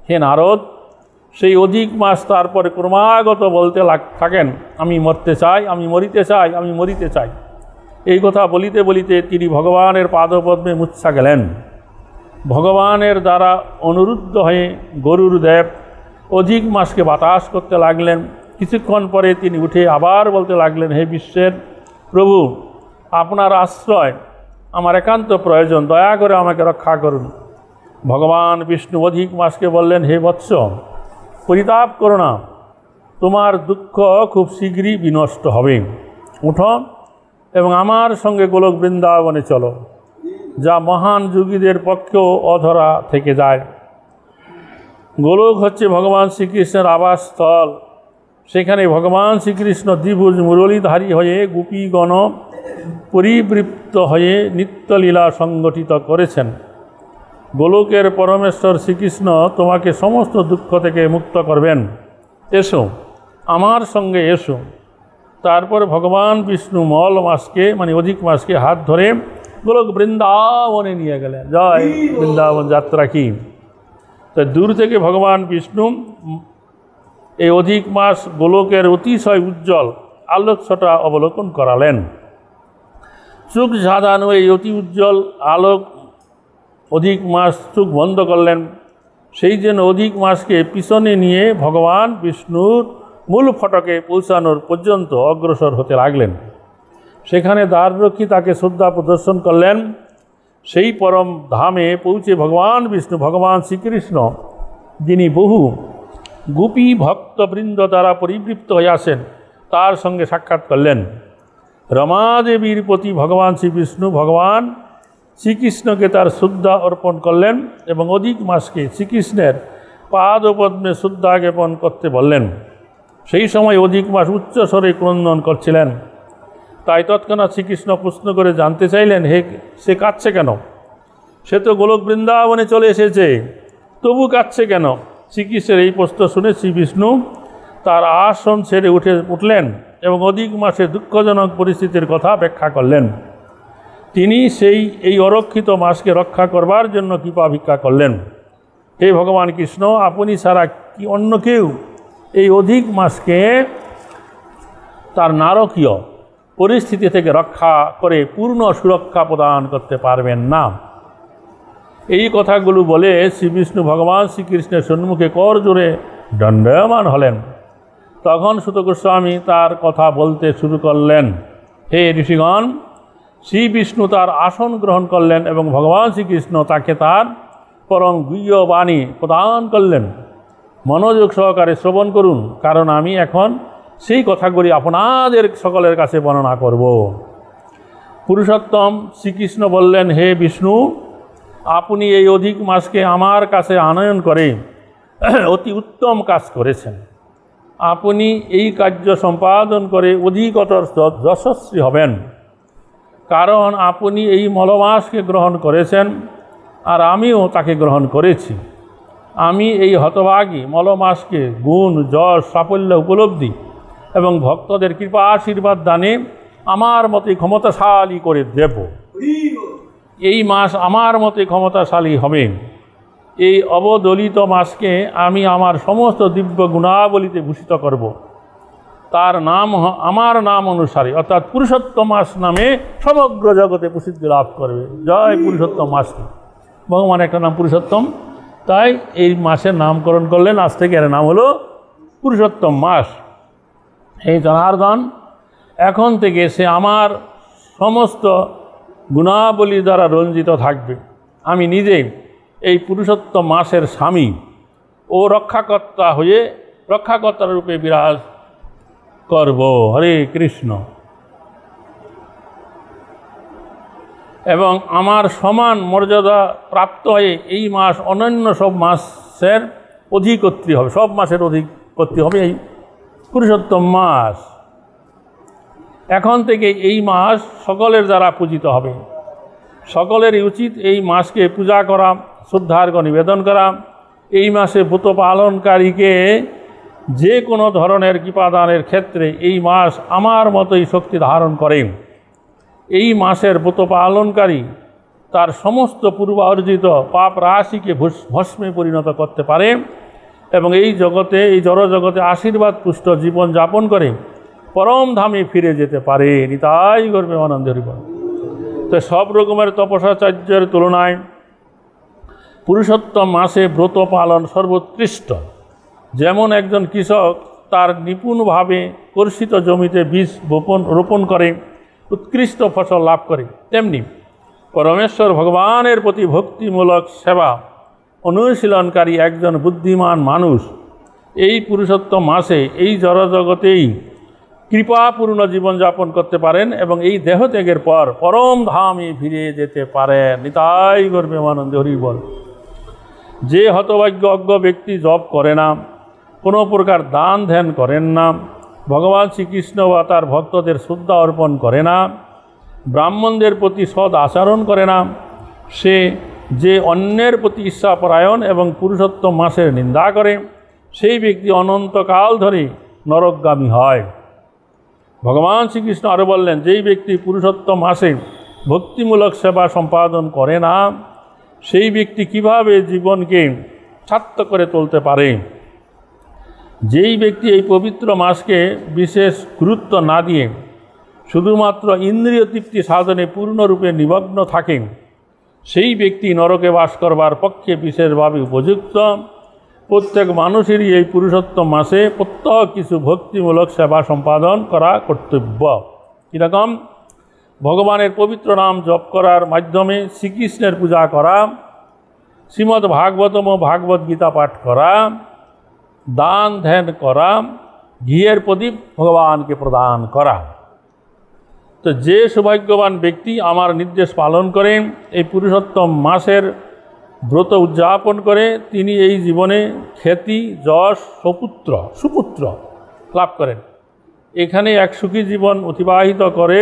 হে নারদ, সেই অধিক মাস তারপরে ক্রমাগত বলতে থাকেন, আমি মরতে চাই, আমি মরিতে চাই, আমি মরিতে চাই। এই কথা বলিতে বলিতে তিনি ভগবানের পাদপদ্মে মূর্ছা গেলেন। ভগবানের দ্বারা অনুরুদ্ধ হয়ে গরুর দেব অধিক মাসকে বাতাস করতে লাগলেন। কিছুক্ষণ পরে তিনি উঠে আবার বলতে লাগলেন, হে বিশ্বের প্রভু, আপনার আশ্রয় আমার একান্ত প্রয়োজন, দয়া করে আমাকে রক্ষা করুন। ভগবান বিষ্ণু অধিক মাসকে বললেন, হে বৎস, পরিতাপ করো না, তোমার দুঃখ খুব শীঘ্রই বিনষ্ট হবে। উঠো এবং আমার সঙ্গে গোলক বৃন্দাবনে চলো, যা মহান যোগীদের পক্ষেও অধরা থেকে যায়। গোলক হচ্ছে ভগবান শ্রীকৃষ্ণের আবাসস্থল। সেখানে ভগবান শ্রীকৃষ্ণ দ্বিভুজ মুরলীধারী হয়ে গোপীগণ পরিবৃপ্ত হয়ে নিত্যলীলা সংগঠিত করেছেন। গোলকের পরমেশ্বর শ্রীকৃষ্ণ তোমাকে সমস্ত দুঃখ থেকে মুক্ত করবেন। এসো, আমার সঙ্গে এসো। তারপর ভগবান বিষ্ণু মল মাসকে মানে অধিক মাসকে হাত ধরে গোলক বৃন্দাবনে নিয়ে গেলেন। জয় বৃন্দাবন যাত্রা কি। তো দূর থেকে ভগবান বিষ্ণু এই অধিক মাস গোলকের অতিশয় উজ্জ্বল আলোকছটা অবলোকন করালেন। চোখ ঝাঁধানো এই অতি উজ্জ্বল আলোক অধিক মাস চোখ বন্ধ করলেন। সেই জন্য অধিক মাসকে পিছনে নিয়ে ভগবান বিষ্ণুর মূল ফটকে পৌঁছানোর পর্যন্ত অগ্রসর হতে লাগলেন। সেখানে দ্বাররক্ষী তাকে শ্রদ্ধা প্রদর্শন করলেন। সেই পরম ধামে পৌঁছে ভগবান বিষ্ণু ভগবান শ্রীকৃষ্ণ, যিনি বহু গোপী ভক্তবৃন্দ দ্বারা পরিবৃপ্ত হয়ে আসেন, তার সঙ্গে সাক্ষাৎ করলেন। রমাদেবীর প্রতি ভগবান শ্রীবিষ্ণু ভগবান শ্রীকৃষ্ণকে তার শ্রদ্ধা অর্পণ করলেন এবং অধিক মাসকে শ্রীকৃষ্ণের পাদপদ্মে শ্রদ্ধা জ্ঞাপন করতে বললেন। সেই সময় অধিক মাস উচ্চ স্বরে ক্রন্দন করছিলেন। তাই তৎক্ষণাৎ শ্রীকৃষ্ণ প্রশ্ন করে জানতে চাইলেন, সে কাঁদছে কেন? সে তো গোলক বৃন্দাবনে চলে এসেছে, তবু কাঁদছে কেন? শ্রীকৃষ্ণের এই প্রশ্ন শুনে শ্রী বিষ্ণু তার আসন ছেড়ে উঠলেন এবং অধিক মাসে দুঃখজনক পরিস্থিতির কথা ব্যাখ্যা করলেন। তিনি এই অরক্ষিত মাসকে রক্ষা করবার জন্য কৃপা ভিক্ষা করলেন। হে ভগবান কৃষ্ণ, আপনি ছাড়া কি অন্য কেউ এই অধিক মাসকে তার নারকীয় পরিস্থিতি থেকে রক্ষা করে পূর্ণ সুরক্ষা প্রদান করতে পারবেন না? এই কথাগুলো বলে শ্রী বিষ্ণু ভগবান শ্রীকৃষ্ণের সম্মুখে কর জোরে দণ্ডায়মান হলেন। তখন সূত গোস্বামী তার কথা বলতে শুরু করলেন। হে ঋষিগণ, শ্রী বিষ্ণু তার আসন গ্রহণ করলেন এবং ভগবান শ্রীকৃষ্ণ তাকে তার পরম গুহ্য বাণী প্রদান করলেন। মনোযোগ সহকারে শ্রবণ করুন, কারণ আমি এখন সেই কথাগুলি আপনাদের সকলের কাছে বর্ণনা করব। পুরুষোত্তম শ্রীকৃষ্ণ বললেন, হে বিষ্ণু, আপনি এই অধিক মাসকে আমার কাছে আনয়ন করে অতি উত্তম কাজ করেছেন। আপনি এই কার্য সম্পাদন করে অধিকতর যশস্বী হবেন, কারণ আপনি এই মলমাসকে গ্রহণ করেছেন আর আমিও তাকে গ্রহণ করেছি। আমি এই হতভাগী মলমাসকে গুণ, যশ, সাফল্য উপলব্ধি এবং ভক্তদের কৃপা আশীর্বাদ দানে আমার মতে ক্ষমতাশালী করে দেব। এই মাস আমার মতে ক্ষমতাশালী হবে। এই অবদলিত মাসকে আমি আমার সমস্ত দিব্য গুণাবলীতে ভূষিত করব। তার নাম আমার নাম অনুসারে অর্থাৎ পুরুষোত্তম মাস নামে সমগ্র জগতে প্রসিদ্ধি লাভ করবে। জয় পুরুষোত্তম মাসকে। ভগবান একটা নাম পুরুষোত্তম, তাই এই মাসের নামকরণ করলেন। আজ থেকে এর নাম হলো পুরুষোত্তম মাস। এই জনার্দন এখন থেকে সে আমার সমস্ত গুণাবলী দ্বারা রঞ্জিত থাকবে। আমি নিজে এই পুরুষোত্তম মাসের স্বামী ও রক্ষাকর্তার রূপে বিরাজ করব। হরে কৃষ্ণ। এবং আমার সমান মর্যাদা প্রাপ্ত হয়ে এই মাস অন্যান্য সব মাসের অধিকর্ত্রী হবে। সব মাসের অধিকর্ত্রী হবে এই পুরুষোত্তম মাস। এখন থেকে এই মাস সকলের দ্বারা পূজিত হবে। সকলেরই উচিত এই মাসকে পূজা করা, শ্রদ্ধার্ঘ্য নিবেদন করা। এই মাসে ব্রত পালনকারীকে যে কোনো ধরনের কৃপাদানের ক্ষেত্রে এই মাস আমার মতোই শক্তি ধারণ করে। এই মাসের ব্রত পালনকারী তার সমস্ত পূর্ব অর্জিত পাপ রাশিকে ভস্মে পরিণত করতে পারে এবং এই জড়জগতে আশীর্বাদ পুষ্ট জীবন যাপন করে পরম ধামে ফিরে যেতে পারে। নিতাই গর্বে আনন্দ হরিবল। তো সব রকমের তপস্যাচার্যের তুলনায় পুরুষোত্তম মাসে ব্রত পালন সর্বোৎকৃষ্ট। যেমন একজন কৃষক তার নিপুণভাবে কর্ষিত জমিতে বীজ রোপণ করে উৎকৃষ্ট ফসল লাভ করে, তেমনি পরমেশ্বর ভগবানের প্রতি ভক্তিমূলক সেবা অনুশীলনকারী একজন বুদ্ধিমান মানুষ এই পুরুষোত্তম মাসে এই জড়জগতেই কৃপাপূর্ণ জীবনযাপন করতে পারেন এবং এই দেহত্যাগের পর পরম ধামে ফিরে যেতে পারেন। নিতাই গর্বে আনন্দ হরিবল। যে হতভাগ্য অজ্ঞ ব্যক্তি জপ করে না, কোনো প্রকার দান ধ্যান করেন না, ভগবান শ্রীকৃষ্ণ বা তার ভক্তদের শ্রদ্ধা অর্পণ করে না, ব্রাহ্মণদের প্রতি সৎ আচরণ করে না, সে যে অন্যের প্রতি ঈর্ষাপরায়ণ এবং পুরুষোত্তম মাসের নিন্দা করে, সেই ব্যক্তি অনন্তকাল ধরে নরকগামী হয়। ভগবান শ্রীকৃষ্ণ আরও বললেন, যেই ব্যক্তি পুরুষোত্তম মাসে ভক্তিমূলক সেবা সম্পাদন করে না, সেই ব্যক্তি কিভাবে জীবনকে সার্থক করে তুলতে পারে? যেই ব্যক্তি এই পবিত্র মাসকে বিশেষ গুরুত্ব না দিয়ে শুধুমাত্র ইন্দ্রিয় তৃপ্তি সাধনে পূর্ণরূপে নিমগ্ন থাকেন, সেই ব্যক্তি নরকে বাস করবার পক্ষে বিশেষভাবে উপযুক্ত। প্রত্যেক মানুষেরই এই পুরুষোত্তম মাসে প্রত্যহ কিছু ভক্তিমূলক সেবা সম্পাদন করা কর্তব্য। কীরকম? ভগবানের পবিত্র নাম জপ করার মাধ্যমে শ্রীকৃষ্ণের পূজা করা, শ্রীমদ্ ভাগবতম ও ভাগবত গীতা পাঠ করা, দান ধ্যান করা, ঘিয়ের প্রদীপ ভগবানকে প্রদান করা। তো যে সৌভাগ্যবান ব্যক্তি আমার নির্দেশ পালন করেন, এই পুরুষোত্তম মাসের ব্রত উদযাপন করে, তিনি এই জীবনে খ্যাতি, যশ, সুপুত্র লাভ করেন। এখানে এক সুখী জীবন অতিবাহিত করে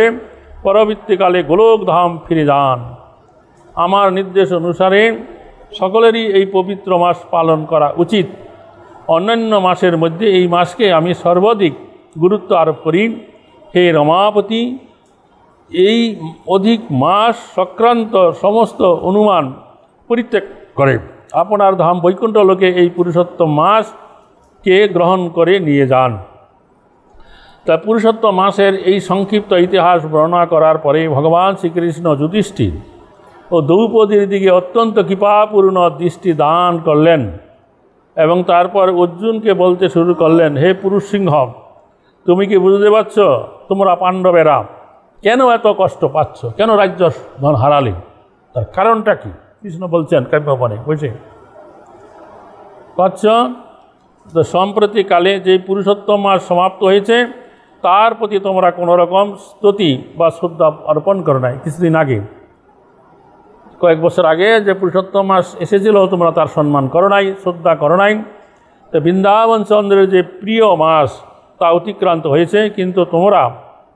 পরবর্তীকালে গোলকধাম ফিরে যান। আমার নির্দেশ অনুসারে সকলেরই এই পবিত্র মাস পালন করা উচিত। অন্যান্য মাসের মধ্যে এই মাসকে আমি সর্বাধিক গুরুত্ব আরোপ করি। হে রমাপতি, এই অধিক মাস সংক্রান্ত সমস্ত অনুমান পরিত্যাগ করে আপনার ধাম বৈকুণ্ঠ লোকে এই পুরুষোত্তম মাসকে গ্রহণ করে নিয়ে যান। তা পুরুষোত্তম মাসের এই সংক্ষিপ্ত ইতিহাস বর্ণনা করার পরে ভগবান শ্রীকৃষ্ণ যুধিষ্ঠির ও দ্রৌপদীর দিকে অত্যন্ত কৃপাপূর্ণ দৃষ্টি দান করলেন এবং তারপর অর্জুনকে বলতে শুরু করলেন, হে পুরুষ সিংহ, তুমি কি বুঝতে পারছ তোমরা পাণ্ডবেরা কেন এত কষ্ট পাচ্ছ, কেন রাজ্য ধন হারালে, তার কারণটা কি? কৃষ্ণ বলছেন কাব্যবনে বুঝে পাচ্ছ। তো সম্প্রতিকালে যে পুরুষোত্তম মাস সমাপ্ত হয়েছে তার প্রতি তোমরা কোনো রকম স্তুতি বা শ্রদ্ধা অর্পণ করো নাই। কিছুদিন আগে, কয়েক বছর আগে যে পুরুষোত্তম মাস এসেছিল, তোমরা তার সম্মান করো নাই, শ্রদ্ধা করো নাই। তো বৃন্দাবন চন্দ্রের যে প্রিয় মাস তা অতিক্রান্ত হয়েছে, কিন্তু তোমরা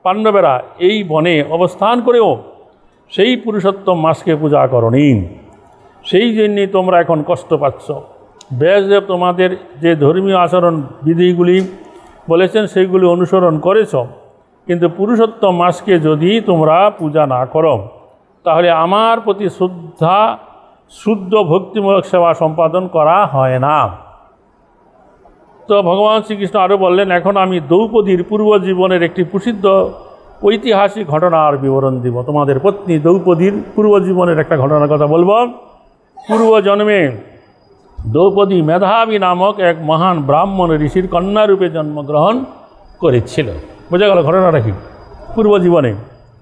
পাণ্ডবেরা এই বনে অবস্থান করেও সেই পুরুষোত্তম মাসকে পূজা করনি। সেই জন্যই তোমরা এখন কষ্ট পাচ্ছ। ব্যাসদেব তোমাদের যে ধর্মীয় আচরণ বিধিগুলি বলেছেন সেইগুলি অনুসরণ করেছ, কিন্তু পুরুষোত্তম মাসকে যদি তোমরা পূজা না করো তাহলে আমার প্রতি শুদ্ধ ভক্তিমূলক সেবা সম্পাদন করা হয় না। তো ভগবান শ্রীকৃষ্ণ আরও বললেন, এখন আমি দ্রৌপদীর পূর্বজীবনের একটি প্রসিদ্ধ ঐতিহাসিক ঘটনার বিবরণ দিব। তোমাদের পত্নী দ্রৌপদীর পূর্বজীবনের একটা ঘটনার কথা বলব। পূর্বজন্মে দ্রৌপদী মেধাবী নামক এক মহান ব্রাহ্মণ ঋষির কন্যারূপে জন্মগ্রহণ করেছিল। বোঝা গেল ঘটনাটা কি? পূর্বজীবনে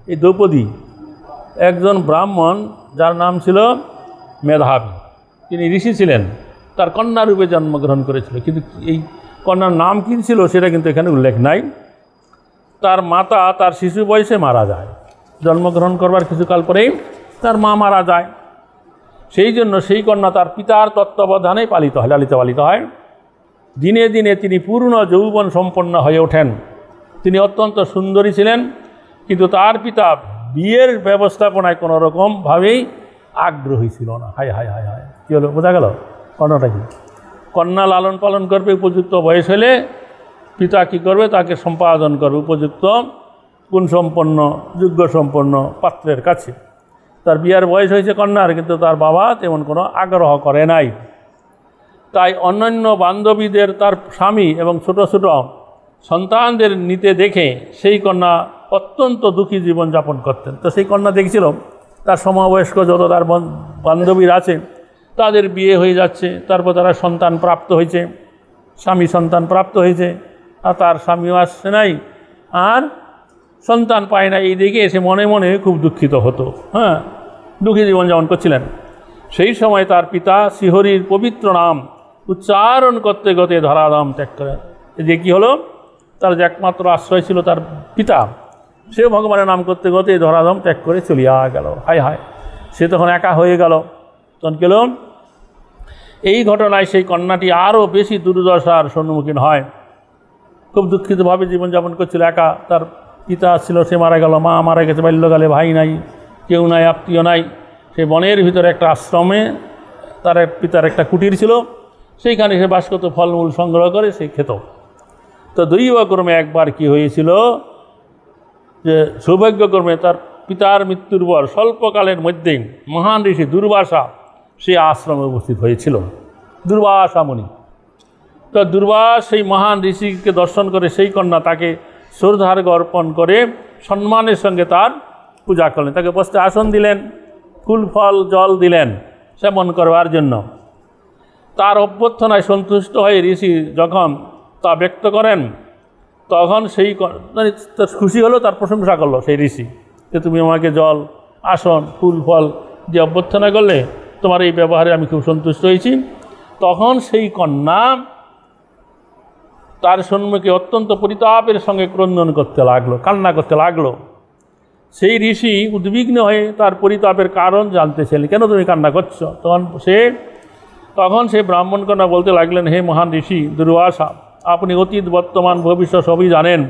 এই দ্রৌপদী একজন ব্রাহ্মণ যার নাম ছিল মেধাবী, তিনি ঋষি ছিলেন, তার কন্যারূপে জন্মগ্রহণ করেছিল। কিন্তু এই কন্যার নাম কী ছিল সেটা কিন্তু এখানে উল্লেখ নাই। তার মাতা তার শিশু বয়সে মারা যায়, জন্মগ্রহণ করবার কিছুকাল পরেই তার মা মারা যায়। সেই জন্য সেই কন্যা তার পিতার তত্ত্বাবধানে লালিত পালিত হয়। দিনে দিনে তিনি পূর্ণ যৌবন সম্পন্ন হয়ে ওঠেন। তিনি অত্যন্ত সুন্দরী ছিলেন, কিন্তু তার পিতা বিয়ের ব্যবস্থাপনায় কোনো রকমভাবেই আগ্রহী ছিল না। হায় হায় হায় হায়, কী হলো? বোঝা গেল কন্যাটা কি? কন্যা লালন পালন করবে, উপযুক্ত বয়স হলে পিতা কী করবে? তাকে সম্পাদন করবে উপযুক্ত গুণসম্পন্ন যোগ্যসম্পন্ন পাত্রের কাছে। তার বিয়ার বয়স হয়েছে কন্যার, কিন্তু তার বাবা তেমন কোনো আগ্রহ করে নাই। তাই অন্যান্য বান্ধবীদের তার স্বামী এবং ছোট ছোট সন্তানদের নিতে দেখে সেই কন্যা অত্যন্ত দুঃখী জীবনযাপন করতেন। তো সেই কন্যা দেখছিল তার সমবয়স্ক যত তার বান্ধবীর আছে তাদের বিয়ে হয়ে যাচ্ছে, তারপর তারা সন্তান প্রাপ্ত হয়েছে, স্বামী সন্তান প্রাপ্ত হয়েছে, আর তার স্বামীও আসছে নাই, আর সন্তান পায় না। এই দিকে এসে মনে মনে খুব দুঃখিত হতো, দুঃখী জীবনযাপন করছিলেন। সেই সময় তার পিতা শ্রীহরির পবিত্র নাম উচ্চারণ করতে করতে ধরাধাম ত্যাগ করেন। যে কী হলো? তার যে একমাত্র আশ্রয় ছিল তার পিতা, সেও ভগবানের নাম করতে করতে ধরাধাম ত্যাগ করে চলিয়া গেল। হায় হায়, সে তখন একা হয়ে গেল। তখন গেল এই ঘটনায় সেই কন্যাটি আরও বেশি দুর্দশার সম্মুখীন হয়। খুব দুঃখিতভাবে জীবনযাপন করছিল, একা। তার পিতা ছিল, সে মারা গেল, মা মারা গেছে বাল্যকালে, ভাই নাই, কেউ নাই, আত্মীয় নাই। সেই বনের ভিতরে একটা আশ্রমে তার পিতার একটা কুটির ছিল, সেইখানে সে বাস করত, ফলমূল সংগ্রহ করে সে খেত। তো দৈবক্রমে একবার কি হয়েছিল যে সৌভাগ্যক্রমে তার পিতার মৃত্যুর পর স্বল্পকালের মধ্যেই মহান ঋষি দুর্বাসা সে আশ্রমে উপস্থিত হয়েছিল। দুর্বাসা মুনি তো দুর্বাস সেই মহান ঋষিকে দর্শন করে সেই কন্যা তাকে শ্রদ্ধার্ঘ্য অর্পণ করে সম্মানের সঙ্গে তার পূজা করলেন, তাকে বসতে আসন দিলেন, ফুল ফল জল দিলেন সেবন করবার জন্য। তার অভ্যর্থনায় সন্তুষ্ট হয়ে ঋষি যখন তা ব্যক্ত করেন, তখন সেই মানে খুশি হলো, তার প্রশংসা করলো সেই ঋষি যে তুমি আমাকে জল আসন ফুল ফল যে অভ্যর্থনা করলে, তোমার এই ব্যবহারে আমি খুব সন্তুষ্ট হয়েছি। তখন সেই কন্যা তার সম্মুখে অত্যন্ত পরিতাপের সঙ্গে ক্রন্দন করতে লাগলো, কান্না করতে লাগলো। সেই ঋষি উদ্বিগ্ন হয়ে তার পরিতাপের কারণ জানতে চাইলেন, কেন তুমি কান্না করছো? তখন সে ব্রাহ্মণ কন্যা বলতে লাগলেন, হে মহান ঋষি দুর্বাসা, আপনি অতীত বর্তমান ভবিষ্যৎ সবই জানেন।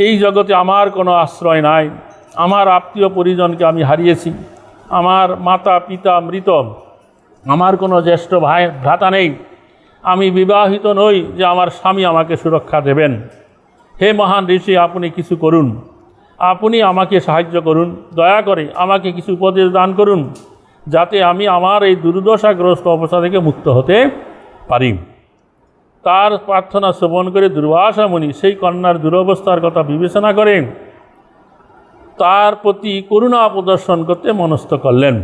এই জগতে আমার কোনো আশ্রয় নাই, আমার আত্মীয় পরিজনকে আমি হারিয়েছি, আমার মাতা পিতা মৃত, আমার কোনো জ্যেষ্ঠ ভাই ভ্রাতা নেই, আমি বিবাহিত নই যে আমার স্বামী আমাকে সুরক্ষা দেবেন। হে মহান ঋষি, আপনি কিছু করুন, আপনি আমাকে সাহায্য করুন, দয়া করে আমাকে কিছু উপদেশ দান করুন, যাতে আমি আমার এই দুর্দশাগ্রস্ত অবস্থা থেকে মুক্ত হতে পারি। তার প্রার্থনা শ্রবণ করে দুর্বাসা মুনি সেই কন্যার দুরবস্থার কথা বিবেচনা করেন, তার প্রতি করুণা প্রদর্শন করতে মনস্থ করলেন।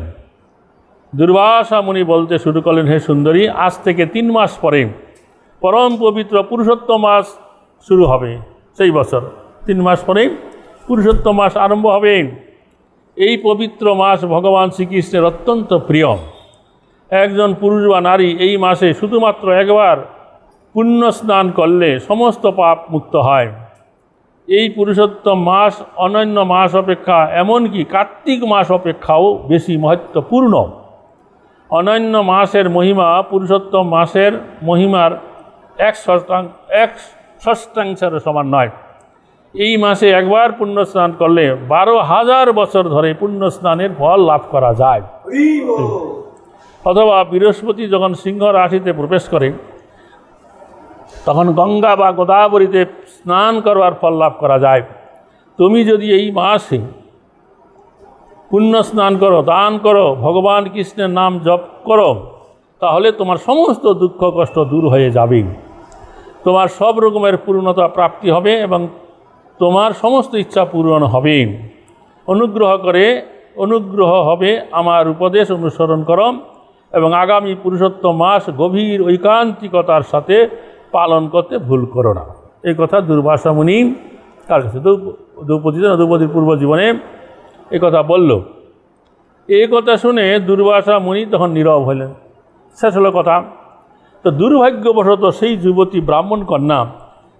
দুর্বাসা মুনি বলতে শুরু করলেন, হে সুন্দরী, আজ থেকে 3 মাস পরে পরম পবিত্র পুরুষোত্তম মাস শুরু হবে। সেই বছর 3 মাস পরে পুরুষোত্তম মাস আরম্ভ হবে। এই পবিত্র মাস ভগবান শ্রীকৃষ্ণের অত্যন্ত প্রিয়। একজন পুরুষ বা নারী এই মাসে শুধুমাত্র একবার পুণ্য স্নান করলে সমস্ত পাপ মুক্ত হয়। এই পুরুষোত্তম মাস অন্যান্য মাস অপেক্ষা, এমনকি কার্তিক মাস অপেক্ষাও বেশি মহত্বপূর্ণ। অন্যান্য মাসের মহিমা পুরুষোত্তম মাসের মহিমার 1/6 সমান নয়। এই মাসে একবার পুণ্য স্নান করলে 12,000 বছর ধরে পুণ্য স্নানের ফল লাভ করা যায়। অথবা বৃহস্পতি যখন সিংহ রাশিতে প্রবেশ করে, তখন গঙ্গা বা গোদাবরীতে স্নান করবার ফল লাভ করা যায়। তুমি যদি এই মাসে পুণ্য স্নান করো, দান করো, ভগবান কৃষ্ণের নাম জপ করো, তাহলে তোমার সমস্ত দুঃখ কষ্ট দূর হয়ে যাবে, তোমার সব রকমের পূর্ণতা প্রাপ্তি হবে এবং তোমার সমস্ত ইচ্ছা পূরণ হবে। অনুগ্রহ হবে আমার উপদেশ অনুসরণ করো এবং আগামী পুরুষোত্তম মাস গভীর ঐকান্তিকতার সাথে পালন করতে ভুল করো না। এই কথা দুর্বাসা মুনি কার কাছে? দ্রৌপদীর পূর্ব জীবনে এই কথা বলল। এই কথা শুনে দুর্বাসা মুনি তখন নীরব হলেন। শেষ হলো কথা। তো দুর্ভাগ্যবশত সেই যুবতী ব্রাহ্মণ কন্যা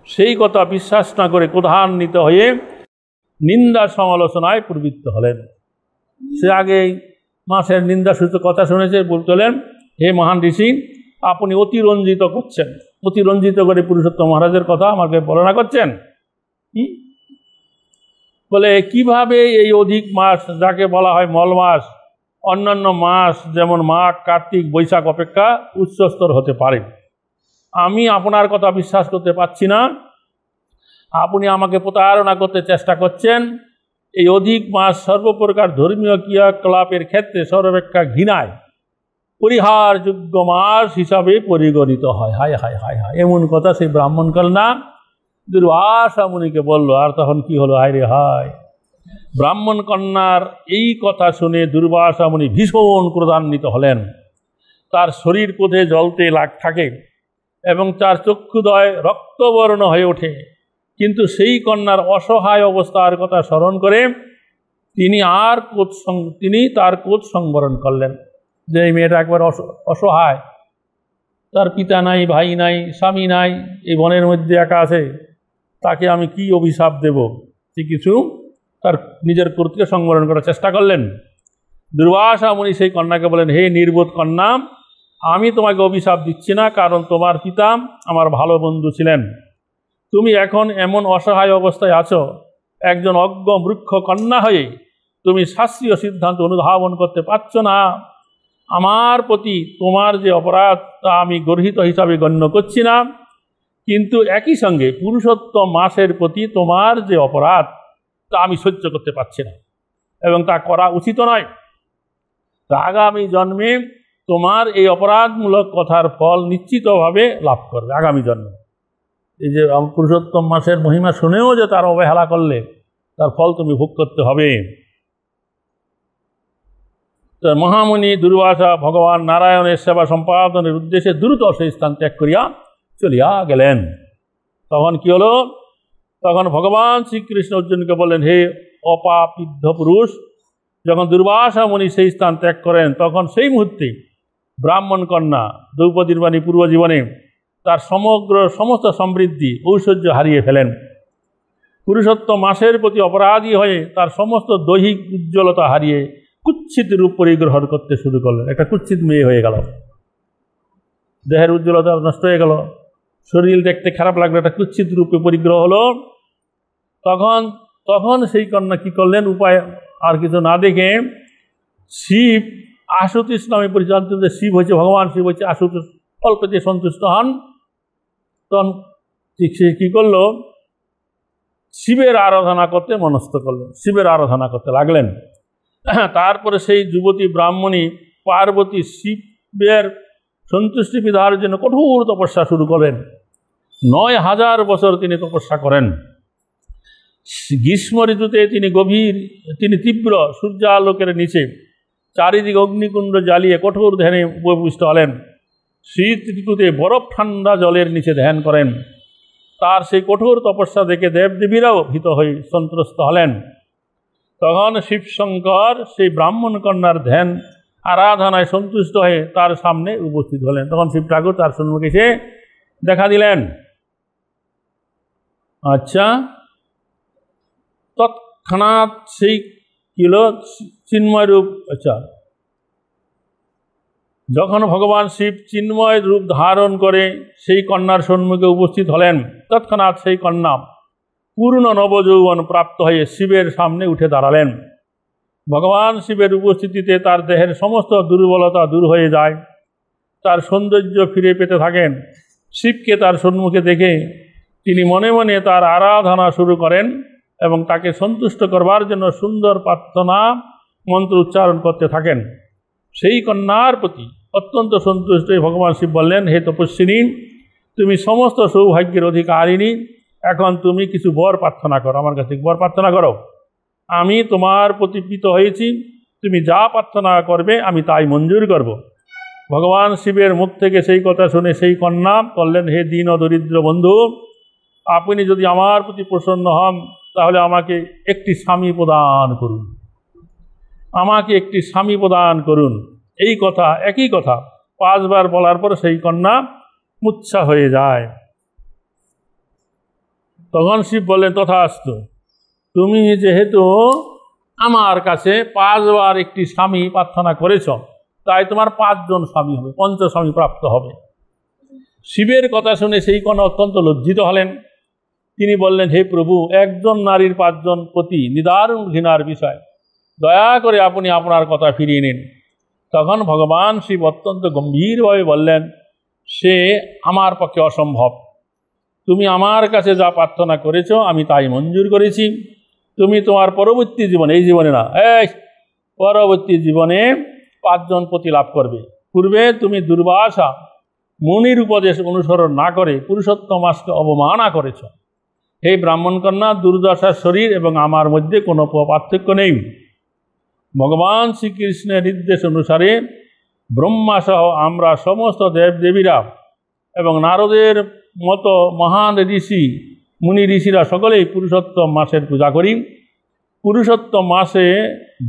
সেই কথা বিশ্বাস না করে ক্রোধান্বিত হয়ে নিন্দা সমালোচনায় প্রবৃত্ত হলেন। সে আগেই মাসের নিন্দাসূচক কথা শুনেছে, বলতেলেন, হে মহান ঋষি, আপনি অতিরঞ্জিত করছেন, অতিরঞ্জিত করে পুরুষোত্তম মহারাজের কথা আমাকে বর্ণনা করছেন। বলে কিভাবে এই অধিক মাস, যাকে বলা হয় মল মাস, অন্যান্য মাস যেমন মাঘ কার্তিক বৈশাখ অপেক্ষা উচ্চস্তর হতে পারে? আমি আপনার কথা বিশ্বাস করতে পারছি না। আপনি আমাকে প্রতারণা করতে চেষ্টা করছেন। এই অধিক মাস সর্বপ্রকার ধর্মীয় ক্রিয়াকলাপের ক্ষেত্রে সর্বাপেক্ষা ঘৃণায় পরিহারযোগ্য মাস হিসাবে পরিগণিত হয়। হায় হায় হায় হায়, এমন কথা সেই ব্রাহ্মণ কন্যা দুর্বাসা মুনিকে বলল। আর তখন কি হলো? হায় রে হায়, ব্রাহ্মণ কন্যার এই কথা শুনে দুর্বাসা মুনি ভীষণ ক্রোধান্বিত হলেন। তার শরীর ক্রোধে জ্বলতে থাকে এবং তার চক্ষুদয় রক্তবর্ণ হয়ে ওঠে। কিন্তু সেই কন্যার অসহায় অবস্থার কথা স্মরণ করে তিনি তার ক্রোধ সংবরণ করলেন, যে এই মেয়েটা একবার অসহায়, তার পিতা নাই, ভাই নাই, স্বামী নাই, এই বনের মধ্যে একা আছে, তাকে আমি কি অভিশাপ দেব? কিছু তার নিজের ক্রোধকে সংবরণ করার চেষ্টা করলেন। দুর্বাসা মুনি সেই কন্যাকে বলেন, হে নির্বোধ কন্যা, আমি তোমাকে অভিশাপ দিচ্ছি না, কারণ তোমার পিতা আমার ভালো বন্ধু ছিলেন। তুমি এখন এমন অসহায় অবস্থায় আছো, একজন অজ্ঞ মূর্খ কন্যা হয়ে তুমি শাস্ত্রীয় সিদ্ধান্ত অনুধাবন করতে পারছো না। আমার প্রতি তোমার যে অপরাধ তা আমি গর্হিত হিসাবে গণ্য করছি না, কিন্তু একই সঙ্গে পুরুষোত্তম মাসের প্রতি তোমার যে অপরাধ তা আমি সহ্য করতে পারছি না এবং তা করা উচিত নয়। আগামী জন্মে তোমার এই অপরাধমূলক কথার ফল নিশ্চিতভাবে লাভ করবে আগামী জন্মে। এই যে পুরুষোত্তম মাসের মহিমা শুনেও যে তার অবহেলা করলে তার ফল তুমি ভোগ করতে হবে। মহামুনি দুর্বাসা ভগবান নারায়ণের সেবা সম্পাদনের উদ্দেশ্যে দ্রুত সেই স্থান ত্যাগ করিয়া চলিয়া গেলেন। তখন কি হলো? তখন ভগবান শ্রীকৃষ্ণ অর্জুনকে বললেন, হে অপাপিদ্ধ পুরুষ, যখন দুর্বাসা মুনি সেই স্থান ত্যাগ করেন তখন সেই মুহূর্তে ব্রাহ্মণ কন্যা দ্রৌপদীর বাণী পূর্বজীবনে তার সমস্ত সমৃদ্ধি ঐশ্বর্য হারিয়ে ফেলেন। পুরুষোত্তম মাসের প্রতি অপরাধী হয়ে তার সমস্ত দৈহিক উজ্জ্বলতা হারিয়ে কুৎসিত রূপ পরিগ্রহণ করতে শুরু করলেন। একটা কুৎসিত মেয়ে হয়ে গেল, দেহের উজ্জ্বলতা নষ্ট হয়ে গেল, শরীর দেখতে খারাপ লাগলো, একটা কুৎসিত রূপে পরিগ্রহ হলো। তখন সেই কন্যা কি করলেন? উপায় আর কিছু না দেখে শিব, আশুতোষ নামে পরিচালিত, শিব হচ্ছে ভগবান, শিব হচ্ছে আশুতোষ, অল্পতে সন্তুষ্ট হন। তখন সে কী করলো? শিবের আরাধনা করতে মনস্থ করলেন, শিবের আরাধনা করতে লাগলেন। তারপরে সেই যুবতী ব্রাহ্মণী পার্বতী শিবের সন্তুষ্টি বিধার জন্য কঠোর তপস্যা শুরু করেন। ৯,০০০ বছর তিনি তপস্যা করেন। গ্রীষ্ম ঋতুতে তিনি তীব্র সূর্যালোকের নিচে চারিদিকে অগ্নিকুণ্ড জ্বালিয়ে কঠোর ধ্যানে উপবিষ্ট হলেন। শীত ঋতুতে বরফ ঠান্ডা জলের নিচে ধ্যান করেন। তার সেই কঠোর তপস্যা দেখে দেবদেবীরাও ভীত হয়ে সন্ত্রস্ত হলেন। তখন শিবশঙ্কর সেই ব্রাহ্মণ কন্যার ধ্যান আরাধনায় সন্তুষ্ট হয়ে তার সামনে উপস্থিত হলেন। তখন শিব ঠাকুর তার সম্মুখে এসে দেখা দিলেন। আচ্ছা, তৎক্ষণাৎ সেই কিল চিন্ময় রূপ, আচ্ছা, যখন ভগবান শিব চিন্ময় রূপ ধারণ করে সেই কন্যার সম্মুখে উপস্থিত হলেন, তৎক্ষণাৎ সেই কন্যা পূর্ণ নবযৌবন প্রাপ্ত হয়ে শিবের সামনে উঠে দাঁড়ালেন। ভগবান শিবের উপস্থিতিতে তার দেহের সমস্ত দুর্বলতা দূর হয়ে যায়, তার সৌন্দর্য ফিরে পেতে থাকেন। শিবকে তার সম্মুখে দেখে তিনি মনে মনে তার আরাধনা শুরু করেন এবং তাকে সন্তুষ্ট করবার জন্য সুন্দর প্রার্থনা মন্ত্র উচ্চারণ করতে থাকেন। সেই কন্যার প্রতি অত্যন্ত সন্তুষ্ট হয়ে ভগবান শিব বললেন, হে তপস্বিনী, তুমি সমস্ত সৌভাগ্যের অধিকারিণী, এখন তুমি কিছু বর প্রার্থনা করো, আমার কাছে বর প্রার্থনা করো। আমি তোমার প্রতি প্রীত হয়েছি, তুমি যা প্রার্থনা করবে আমি তাই মঞ্জুর করব। ভগবান শিবের মুখ থেকে সেই কথা শুনে সেই কন্যা বললেন, হে দীন ও দরিদ্র বন্ধু, আপনি যদি আমার প্রতি প্রসন্ন হন তাহলে আমাকে একটি স্বামী প্রদান করুন, আমাকে একটি স্বামী প্রদান করুন। এই কথা, একই কথা 5 বার বলার পর সেই কন্যা মূর্ছা হয়ে যায়। তখন শিব বললেন, তথাস্তু, তুমি যেহেতু আমার কাছে 5 বার একটি স্বামী প্রার্থনা করেছ, তাই তোমার 5 জন স্বামী হবে, 5 স্বামী প্রাপ্ত হবে। শিবের কথা শুনে সেই কন্যা অত্যন্ত লজ্জিত হলেন। তিনি বললেন, হে প্রভু, একজন নারীর 5 জন প্রতি নিদারুণ ঘৃণার বিষয়, দয়া করে আপনি আপনার কথা ফিরিয়ে নিন। তখন ভগবান শিব অত্যন্ত গম্ভীরভাবে বললেন, সে আমার পক্ষে অসম্ভব। তুমি আমার কাছে যা প্রার্থনা করেছ আমি তাই মঞ্জুর করেছি। তুমি তোমার পরবর্তী জীবনে, এই জীবনে না, পরবর্তী জীবনে 5 জন পতি লাভ করবে। পূর্বে তুমি দুর্বাসা মুনির উপদেশ অনুসরণ না করে পুরুষোত্তম মাসকে অবমাননা করেছ। হে ব্রাহ্মণ কন্যা, দুর্দশার শরীর এবং আমার মধ্যে কোনো পার্থক্য নেই। ভগবান শ্রীকৃষ্ণের নির্দেশ অনুসারে ব্রহ্মাসহ আমরা সমস্ত দেবদেবীরা এবং নারদের মতো মহান ঋষি মুনি ঋষিরা সকলেই পুরুষোত্তম মাসের পূজা করি। পুরুষোত্তম মাসে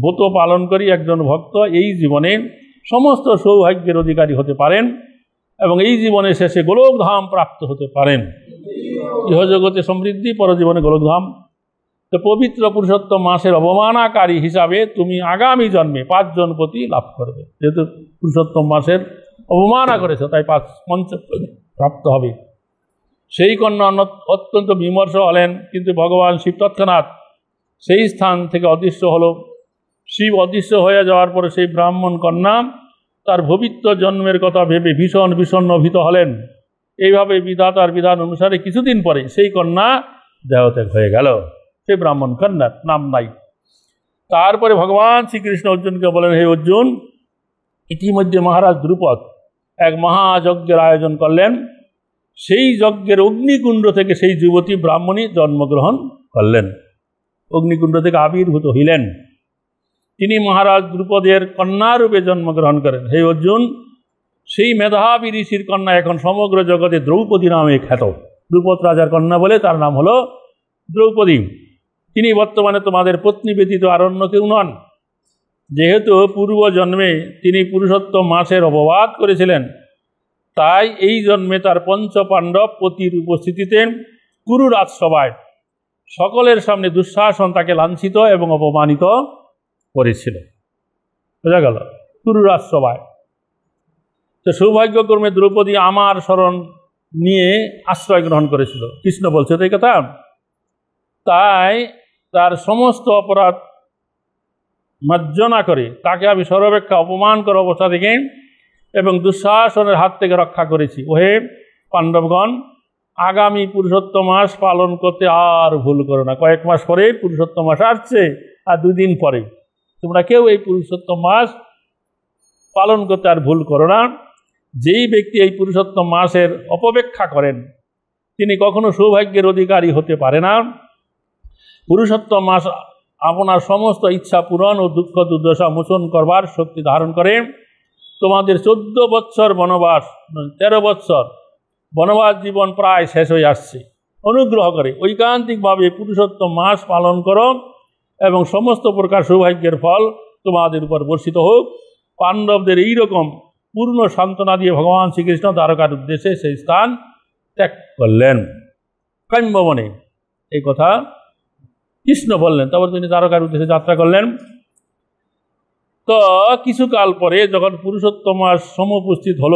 ব্রত পালন করি একজন ভক্ত এই জীবনে সমস্ত সৌভাগ্যের অধিকারী হতে পারেন এবং এই জীবনে শেষে গোলকধাম প্রাপ্ত হতে পারেন। ইহজগতে সমৃদ্ধি, পরজীবনে গোলকধাম। তো পবিত্র পুরুষোত্তম মাসের অবমাননাকারী হিসাবে তুমি আগামী জন্মে 5 জন পতি লাভ করবে। যেহেতু পুরুষোত্তম মাসের অবমাননা করেছ, তাই 5 প্রাপ্ত হবে। সেই কন্যা অত্যন্ত বিমর্ষ হলেন, কিন্তু ভগবান শিব তৎক্ষণাৎ সেই স্থান থেকে অদৃশ্য হল। শিব অদৃশ্য হয়ে যাওয়ার পরে সেই ব্রাহ্মণ কন্যা তার ভবিষ্যৎ জন্মের কথা ভেবে ভীষণ ভীত হলেন। এইভাবে বিধাতার বিধান অনুসারে কিছুদিন পরে সেই কন্যা দেহত্যাগ হয়ে গেল। সেই ব্রাহ্মণ কন্যার নাম নাই। তারপরে ভগবান শ্রীকৃষ্ণ অর্জুনকে বলেন, হে অর্জুন, ইতিমধ্যে মহারাজ দ্রুপদ এক মহাযজ্ঞের আয়োজন করলেন। সেই যজ্ঞের অগ্নিকুণ্ড থেকে সেই যুবতী ব্রাহ্মণী জন্মগ্রহণ করলেন, অগ্নিকুণ্ড থেকে আবির্ভূত হইলেন। তিনি মহারাজ দ্রুপদের কন্যারূপে জন্মগ্রহণ করেন। হে অর্জুন, সেই মেধাবী ঋষির কন্যা এখন সমগ্র জগতে দ্রৌপদী নামে খ্যাত। দ্রুপদ রাজার কন্যা বলে তার নাম হলো দ্রৌপদী। তিনি বর্তমানে তোমাদের পত্নী ব্যতীত আর অন্য কেউ নন। যেহেতু পূর্ব জন্মে তিনি পুরুষোত্তম মাসের অপবাদ করেছিলেন, তাই এই জন্মে তার পঞ্চপাণ্ডব পতির উপস্থিতিতে কুরু রাজসভায় সকলের সামনে দুঃশাসন তাকে লাঞ্ছিত এবং অপমানিত করেছিল। বোঝা গেল? কুরু রাজসভায়। তো সৌভাগ্যক্রমে দ্রৌপদী আমার শরণ নিয়ে আশ্রয় গ্রহণ করেছিল। কৃষ্ণ বলছে তো এই কথা। তাই তার সমস্ত অপরাধ মার্জনা করে তাকে আমি সর্বাপেক্ষা অপমান করা অবস্থা থেকে এবং দুঃশাসনের হাত থেকে রক্ষা করেছি। ওহে পাণ্ডবগণ, আগামী পুরুষোত্তম মাস পালন করতে আর ভুল করো না। কয়েক মাস পরে পুরুষোত্তম মাস আসছে, আর 2 দিন পরে। তোমরা কেউ এই পুরুষোত্তম মাস পালন করতে আর ভুল করো না। যেই ব্যক্তি এই পুরুষোত্তম মাসের অপব্যাখ্যা করেন তিনি কখনো সৌভাগ্যের অধিকারী হতে পারে না। পুরুষোত্তম মাস আপনার সমস্ত ইচ্ছা পূরণ ও দুঃখ দুর্দশা মোচন করবার শক্তি ধারণ করে। তোমাদের 14 বৎসর বনবাস, 13 বৎসর বনবাস জীবন প্রায় শেষ হয়ে আসছে। অনুগ্রহ করে ঐকান্তিকভাবে পুরুষোত্তম মাস পালন করো এবং সমস্ত প্রকার সৌভাগ্যের ফল তোমাদের উপর বর্ষিত হোক। পাণ্ডবদের এইরকম পূর্ণ সান্ত্বনা দিয়ে ভগবান শ্রীকৃষ্ণ দ্বারকার উদ্দেশ্যে সেই স্থান ত্যাগ করলেন। কাম্যবনে এই কথা কৃষ্ণ বললেন। তারপর তিনি দ্বারকার উদ্দেশ্যে যাত্রা করলেন। তো কিছুকাল পরে যখন পুরুষোত্তম মাস সমুপস্থিত হল,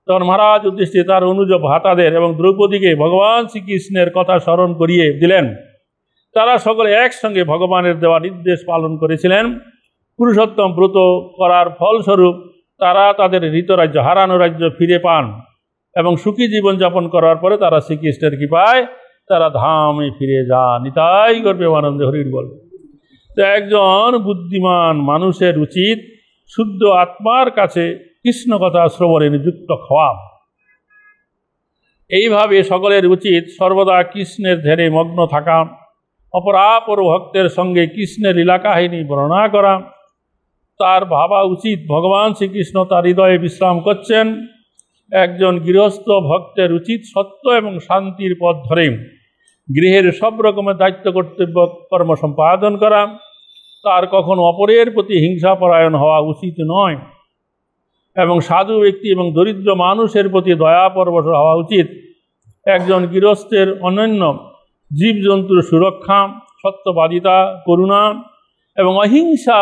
তখন মহারাজ উদ্দেশ্যে তার অনুজ ভ্রাতাদের এবং দ্রৌপদীকে ভগবান শ্রীকৃষ্ণের কথা স্মরণ করিয়ে দিলেন। তারা সকলে একসঙ্গে ভগবানের দেওয়া নির্দেশ পালন করেছিলেন। পুরুষোত্তম ব্রত করার ফলস্বরূপ তারা তাদের হৃতরাজ্য, হারানো রাজ্য ফিরে পান এবং সুখী জীবনযাপন করার পরে তারা শ্রীকৃষ্ণের কৃপায় তারা ধামে ফিরে যান। নিতাই গর্বে আনন্দে হরির বল। তো একজন বুদ্ধিমান মানুষের উচিত শুদ্ধ আত্মার কাছে কৃষ্ণ কথা শ্রবণে নিযুক্ত হওয়া। এইভাবে সকলের উচিত সর্বদা কৃষ্ণের ধ্যানে মগ্ন থাকা, অপরাপর ভক্তের সঙ্গে কৃষ্ণের লীলা কাহিনী বর্ণনা করা। তার ভাবা উচিত ভগবান শ্রীকৃষ্ণ তার হৃদয়ে বিশ্রাম করছেন। একজন গৃহস্থ ভক্তের উচিত সত্য এবং শান্তির পথ ধরে গৃহের সব রকমের দায়িত্ব কর্তব্য কর্ম সম্পাদন করা। তার কখনো অপরের প্রতি হিংসাপরায়ণ হওয়া উচিত নয় এবং সাধু ব্যক্তি এবং দরিদ্র মানুষের প্রতি দয়াপরবশ হওয়া উচিত। একজন গৃহস্থের অনন্য জীবজন্তুর সুরক্ষা, সত্যবাদিতা, করুণা এবং অহিংসা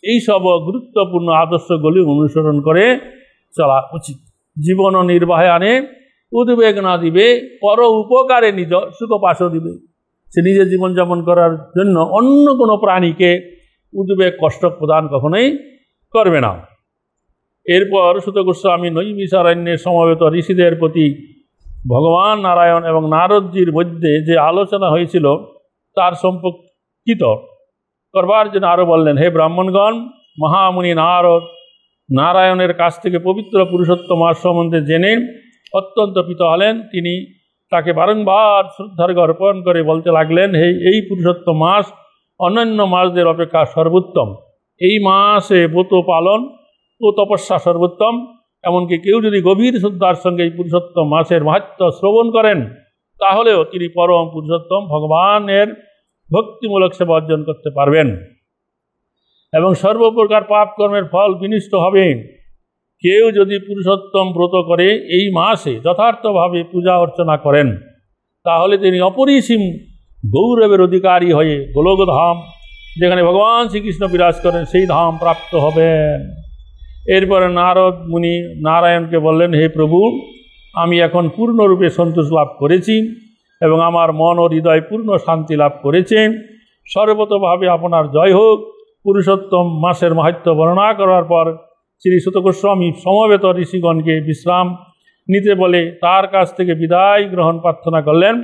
এইসব গুরুত্বপূর্ণ আদর্শগুলি অনুসরণ করে চলা উচিত। জীবন নির্বাহে আনে উদ্বেগ না দিবে, পর উপকারে নিজ সুখপাশও দিবে। সে নিজের জীবনযাপন করার জন্য অন্য কোনো প্রাণীকে উদ্বেগ কষ্ট প্রদান কখনোই করবে না। এরপর সুত গোস্বামী নৈমিষারণ্যে সমবেত ঋষিদের প্রতি ভগবান নারায়ণ এবং নারদজির মধ্যে যে আলোচনা হয়েছিল তার সম্পর্কিত করবার জন্য আরও বললেন, হে ব্রাহ্মণগণ, মহামুনি নারদ নারায়ণের কাছ থেকে পবিত্র পুরুষোত্তম মাস সম্বন্ধে জেনে অত্যন্ত প্রীত হলেন। তিনি তাকে বারংবার শ্রদ্ধার্ঘ অর্পণ করে বলতে লাগলেন, এই পুরুষোত্তম মাস অন্যান্য মাসদের অপেক্ষা সর্বোত্তম। এই মাসে ব্রত পালন ও তপস্যা সর্বোত্তম। এমনকি কেউ যদি গভীর শ্রদ্ধার সঙ্গে এই পুরুষোত্তম মাসের মাহাত্ম্য শ্রবণ করেন তাহলেও তিনি পরম পুরুষোত্তম ভগবানের ভক্তিমূলক সেবা অর্জন করতে পারবেন এবং সর্বপ্রকার পাপ কর্মের ফল বিনষ্ট হবে। কেউ যদি পুরুষোত্তম ব্রত করে এই মাসে যথার্থভাবে পূজা অর্চনা করেন তাহলে তিনি অপরিসীম গৌরবের অধিকারী হয়ে গোলকধাম, যেখানে ভগবান শ্রীকৃষ্ণ বিরাজ করেন, সেই ধাম প্রাপ্ত হবেন। এরপরে নারদ মুনি নারায়ণকে বললেন, হে প্রভু, আমি এখন পূর্ণরূপে সন্তোষ লাভ করেছি এবং আমার মন ও হৃদয় পূর্ণ শান্তি লাভ করেছে। সর্বতভাবে আপনার জয় হোক। পুরুষোত্তম মাসের মাহাত্ম্য বর্ণনা করার পর শ্রী সুত গোস্বামী সমবেত ঋষিগণকে বিশ্রাম নিতে বলে তার কাছ থেকে বিদায় গ্রহণ প্রার্থনা করলেন।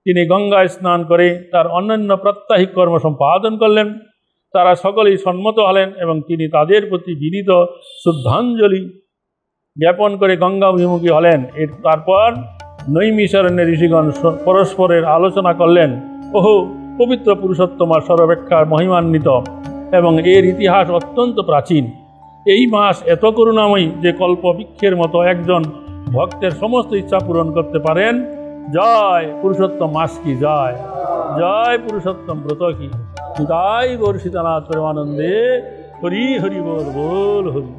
তিনি গঙ্গায় স্নান করে তার অন্যান্য প্রাত্যহিক কর্ম সম্পাদন করলেন। তারা সকলেই সম্মত হলেন এবং তিনি তাদের প্রতি বিনীত শ্রদ্ধাঞ্জলি জ্ঞাপন করে গঙ্গা অভিমুখী হলেন। তারপর নৈমিষারণ্যে ঋষিগণ পরস্পরের আলোচনা করলেন, ওহো পবিত্র পুরুষোত্তমা সর্বাপেক্ষা মহিমান্বিত এবং এর ইতিহাস অত্যন্ত প্রাচীন। এই মাস এত করুণাময়ী যে কল্পবৃক্ষের মতো একজন ভক্তের সমস্ত ইচ্ছা পূরণ করতে পারেন। জয় পুরুষোত্তম মাস কি জয়, জয় পুরুষোত্তম ব্রত কি। জয় গৌর সীতানাথ প্রেমানন্দে। হরি হরি বল বল হরি।